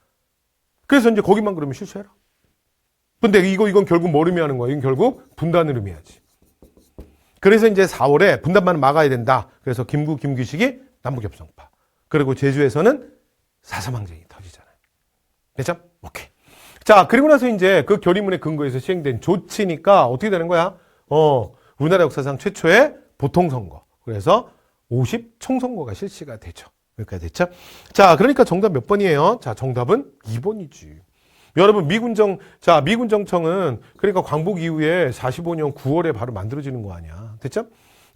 그래서 이제 거기만 그러면 실수해라. 근데 이건 결국 뭘 의미하는 거야? 이건 결국 분단을 의미하지. 그래서 이제 4월에 분단만은 막아야 된다. 그래서 김규식이 남북협정파. 그리고 제주에서는 4.3 항쟁이 터지잖아요. 됐죠? 오케이. 자, 그리고 나서 이제 그 결의문에 근거해서 시행된 조치니까 어떻게 되는 거야? 우리나라 역사상 최초의 보통선거. 그래서 50 총선거가 실시가 되죠. 여기까지 됐죠? 자, 그러니까 정답 몇 번이에요? 자, 정답은 2번이지. 여러분, 미군정청은 그러니까 광복 이후에 45년 9월에 바로 만들어지는 거 아니야. 됐죠?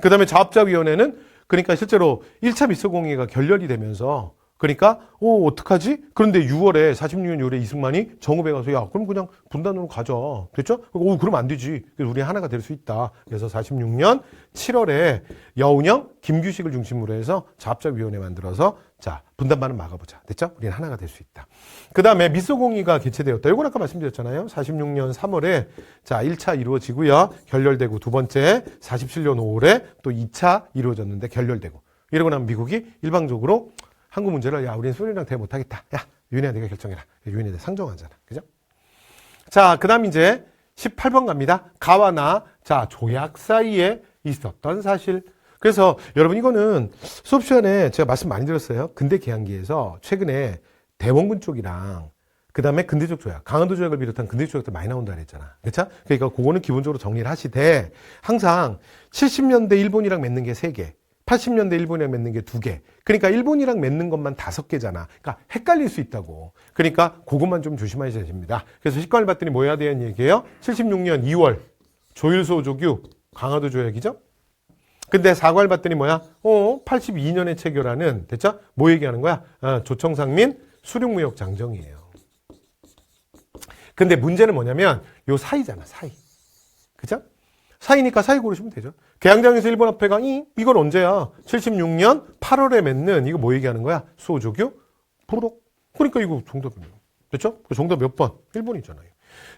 그 다음에 자업자위원회는 그러니까 실제로 1차 미소공의가 결렬이 되면서 그러니까 어떡하지? 그런데 46년 6월에 이승만이 정읍에 가서 야, 그럼 그냥 분단으로 가자. 됐죠? 그럼 안 되지. 그래서 우리 하나가 될 수 있다. 그래서 46년 7월에 여운형, 김규식을 중심으로 해서 자업자위원회 만들어서 자, 분단만은 막아보자. 됐죠? 우리는 하나가 될 수 있다. 그 다음에 미소공의가 개최되었다. 이건 아까 말씀드렸잖아요. 46년 3월에 자, 1차 이루어지고요. 결렬되고 두 번째 47년 5월에 또 2차 이루어졌는데 결렬되고 이러고 나면 미국이 일방적으로 한국 문제를 야, 우리는 소련이랑 대화 못하겠다. 야, 유엔에 네가 결정해라. 유엔에 상정하잖아. 그죠? 자, 그 다음 이제 18번 갑니다. 가와 나, 자, 조약 사이에 있었던 사실. 그래서 여러분 이거는 수업 시간에 제가 말씀 많이 드렸어요. 근대 개항기에서 최근에 대원군 쪽이랑 그 다음에 근대적 조약, 강원도 조약을 비롯한 근대적 조약도 많이 나온다 그랬잖아. 그렇죠? 그러니까 그거는 기본적으로 정리를 하시되 항상 70년대 일본이랑 맺는 게 3개, 80년대 일본이랑 맺는 게 2개. 그러니까 일본이랑 맺는 것만 5개잖아. 그러니까 헷갈릴 수 있다고. 그러니까 그것만 좀 조심하셔야 됩니다. 그래서 식관을 봤더니 뭐 해야 되는 얘기예요? 76년 2월 조일소 조규 강화도 조약이죠. 근데 사과를 봤더니 뭐야? 82년에 체결하는, 됐죠? 뭐 얘기하는 거야? 조청상민 수륙무역 장정이에요. 근데 문제는 뭐냐면 요 사이잖아, 사이. 그죠? 사이니까 사이 고르시면 되죠. 개항장에서 일본 합회가 이건 언제야? 76년 8월에 맺는 이거 뭐 얘기하는 거야? 수호조교 부르륵. 그러니까 이거 정답이에요. 됐죠? 정답 몇 번? 1번이잖아요.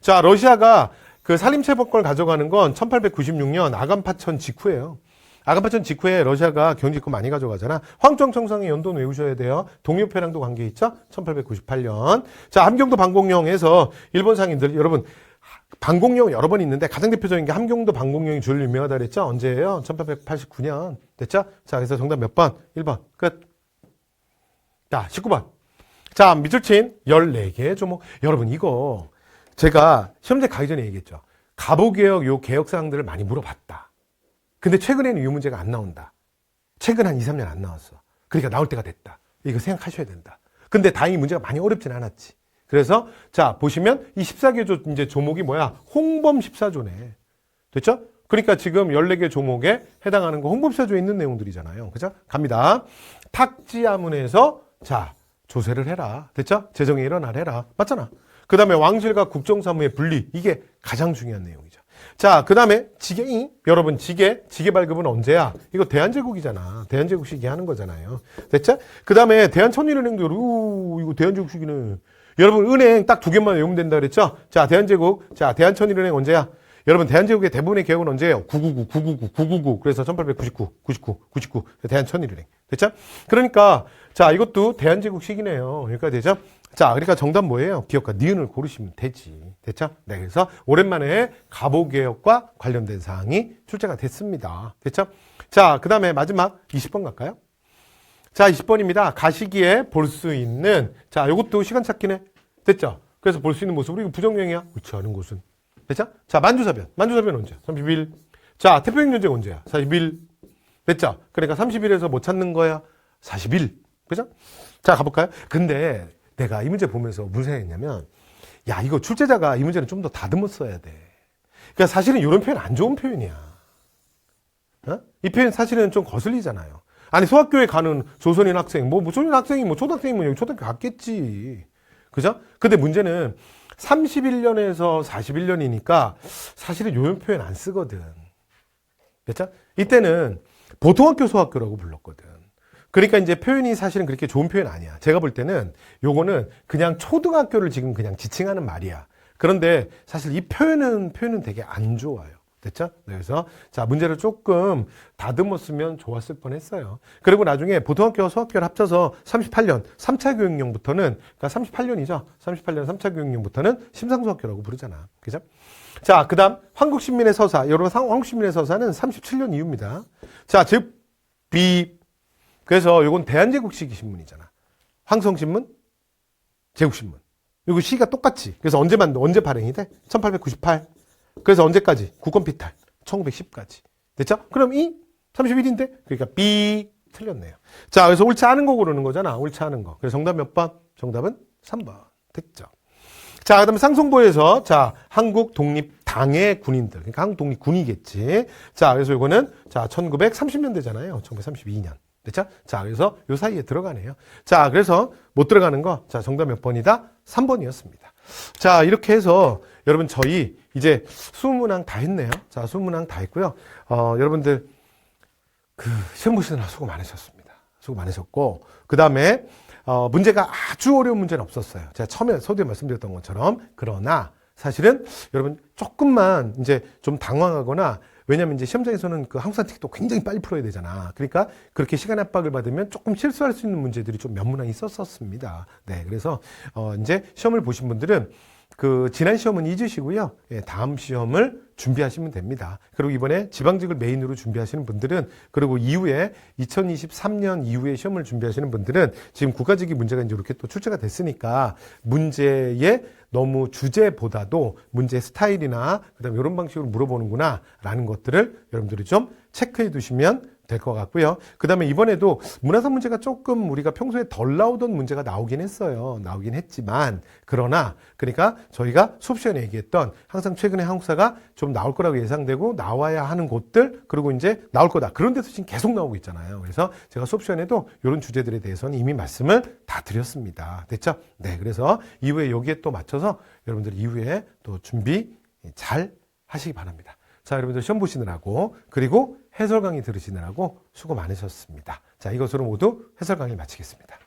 자, 러시아가 그 산림체벌권을 가져가는 건 1896년 아간파천 직후예요. 아간파천 직후에 러시아가 경제권 많이 가져가잖아. 황정청상의 연도는 외우셔야 돼요. 동유표랑도 관계 있죠? 1898년. 자, 함경도 방공령에서 일본 상인들, 여러분, 방공령 여러 번 있는데 가장 대표적인 게 함경도 방공령이 제일 유명하다 그랬죠? 언제예요? 1889년. 됐죠? 자, 그래서 정답 몇 번? 1번. 끝. 자, 19번. 자, 밑줄친 14개의 조목. 여러분, 이거 제가 시험제 가기 전에 얘기했죠. 가보개혁 요 개혁사항들을 많이 물어봤다. 근데 최근에는 이 문제가 안 나온다. 최근 한 2, 3년 안 나왔어. 그러니까 나올 때가 됐다. 이거 생각하셔야 된다. 근데 다행히 문제가 많이 어렵진 않았지. 그래서 자, 보시면 이 14개 이제 조목이 뭐야? 홍범 14조네. 됐죠? 그러니까 지금 14개 조목에 해당하는 거 홍범 14조에 있는 내용들이잖아요. 그죠? 갑니다. 탁지하문에서 자, 조세를 해라. 됐죠? 재정의 일원을 해라. 맞잖아. 그 다음에 왕실과 국정사무의 분리. 이게 가장 중요한 내용이죠. 자, 그 다음에 지게, 여러분 지게 발급은 언제야? 이거 대한제국이잖아. 대한제국 시기 하는 거잖아요. 됐죠? 그 다음에 대한천일은행도 이거 대한제국 시기는 여러분 은행 딱 2개만 외우면 된다 그랬죠? 자, 대한제국, 자, 대한천일은행 언제야? 여러분 대한제국의 대부분의 개혁은 언제예요? 999. 그래서 1899 대한천일은행. 됐죠? 그러니까 자, 이것도 대한제국 시기네요. 여기까지 되죠? 자, 그러니까 정답 뭐예요? 기억과 니은을 고르시면 되지. 됐죠? 네, 그래서 오랜만에 가보개혁과 관련된 사항이 출제가 됐습니다. 됐죠? 자, 그 다음에 마지막 20번 갈까요? 자, 20번입니다. 가시기에 볼 수 있는, 자, 요것도 시간 찾기네. 됐죠? 그래서 볼 수 있는 모습. 이거 부정명이야. 그렇지 않은 곳은. 됐죠? 자, 만주사변. 만주사변 언제? 31. 자, 태평양전쟁 언제야? 41. 됐죠? 그러니까 31에서 못 찾는 거야. 41. 그죠? 자, 가볼까요? 근데 내가 이 문제 보면서 무슨 생각했냐면, 야, 이거 출제자가 이 문제는 좀 더 다듬었어야 돼. 그러니까 사실은 이런 표현 안 좋은 표현이야. 어? 이 표현 사실은 좀 거슬리잖아요. 아니, 소학교에 가는 조선인 학생, 조선인 학생이 초등학생이면 여기 초등학교 갔겠지. 그죠? 근데 문제는 31년에서 41년이니까 사실은 요런 표현 안 쓰거든. 그렇죠? 이때는 보통학교 소학교라고 불렀거든. 그러니까 이제 표현이 사실은 그렇게 좋은 표현 아니야. 제가 볼 때는 요거는 그냥 초등학교를 지금 그냥 지칭하는 말이야. 그런데 사실 이 표현은 되게 안 좋아요. 됐죠? 그래서 자, 문제를 조금 다듬었으면 좋았을 뻔했어요. 그리고 나중에 보통학교와 소학교를 합쳐서 38년 3차 교육령부터는, 그러니까 38년이죠. 38년 3차 교육령부터는 심상수학교라고 부르잖아. 그죠? 자, 그다음 한국신민의 서사. 여러분, 한국신민의 서사는 37년 이후입니다. 자, 즉 그래서 요건 대한제국시기 신문이잖아. 황성신문, 제국신문. 이거 시기가 똑같지. 그래서 언제 발행이 돼? 1898. 그래서 언제까지? 국권피탈. 1910까지. 됐죠? 그럼 이 31인데? 그러니까 B 틀렸네요. 자, 그래서 옳지 않은 거 고르는 거잖아. 옳지 않은 거. 그래서 정답 몇 번? 정답은 3번. 됐죠? 자, 그 다음에 상송보에서, 자, 한국 독립당의 군인들. 그러니까 한국 독립군이겠지. 자, 그래서 이거는, 자, 1930년대잖아요. 1932년. 됐죠? 자, 그래서 요 사이에 들어가네요. 자, 그래서 못 들어가는 거, 자, 정답 몇 번이다? 3번이었습니다. 자, 이렇게 해서 여러분 저희 이제 20문항 다 했네요. 자, 20문항 다 했고요. 여러분들 시험 보시느라 수고 많으셨습니다. 수고 많으셨고, 그 다음에 문제가 아주 어려운 문제는 없었어요. 제가 처음에 서두에 말씀드렸던 것처럼. 그러나 사실은 여러분 조금만 이제 좀 당황하거나 왜냐면 이제 시험장에서는 그 한국사 특기도 굉장히 빨리 풀어야 되잖아. 그러니까 그렇게 시간 압박을 받으면 조금 실수할 수 있는 문제들이 좀 몇 문항 있었습니다. 네, 그래서 이제 시험을 보신 분들은 그 지난 시험은 잊으시고요. 예, 다음 시험을 준비하시면 됩니다. 그리고 이번에 지방직을 메인으로 준비하시는 분들은, 그리고 이후에 2023년 이후에 시험을 준비하시는 분들은 지금 국가직위 문제가 이제 이렇게 또 출제가 됐으니까 문제의 너무 주제보다도 문제 스타일이나 그다음에 이런 방식으로 물어보는구나 라는 것들을 여러분들이 좀 체크해 두시면 될 것 같고요. 그 다음에 이번에도 문화사 문제가 조금 우리가 평소에 덜 나오던 문제가 나오긴 했어요. 나오긴 했지만, 그러나 그러니까 저희가 수업 시간에 얘기했던 항상 최근에 한국사가 좀 나올 거라고 예상되고 나와야 하는 곳들, 그리고 이제 나올 거다, 그런 데서 지금 계속 나오고 있잖아요. 그래서 제가 수업 시간에도 이런 주제들에 대해서는 이미 말씀을 다 드렸습니다. 됐죠? 네, 그래서 이후에 여기에 또 맞춰서 여러분들 이후에 또 준비 잘 하시기 바랍니다. 자, 여러분들 시험 보시느라고, 그리고 해설 강의 들으시느라고 수고 많으셨습니다. 자, 이것으로 모두 해설 강의 마치겠습니다.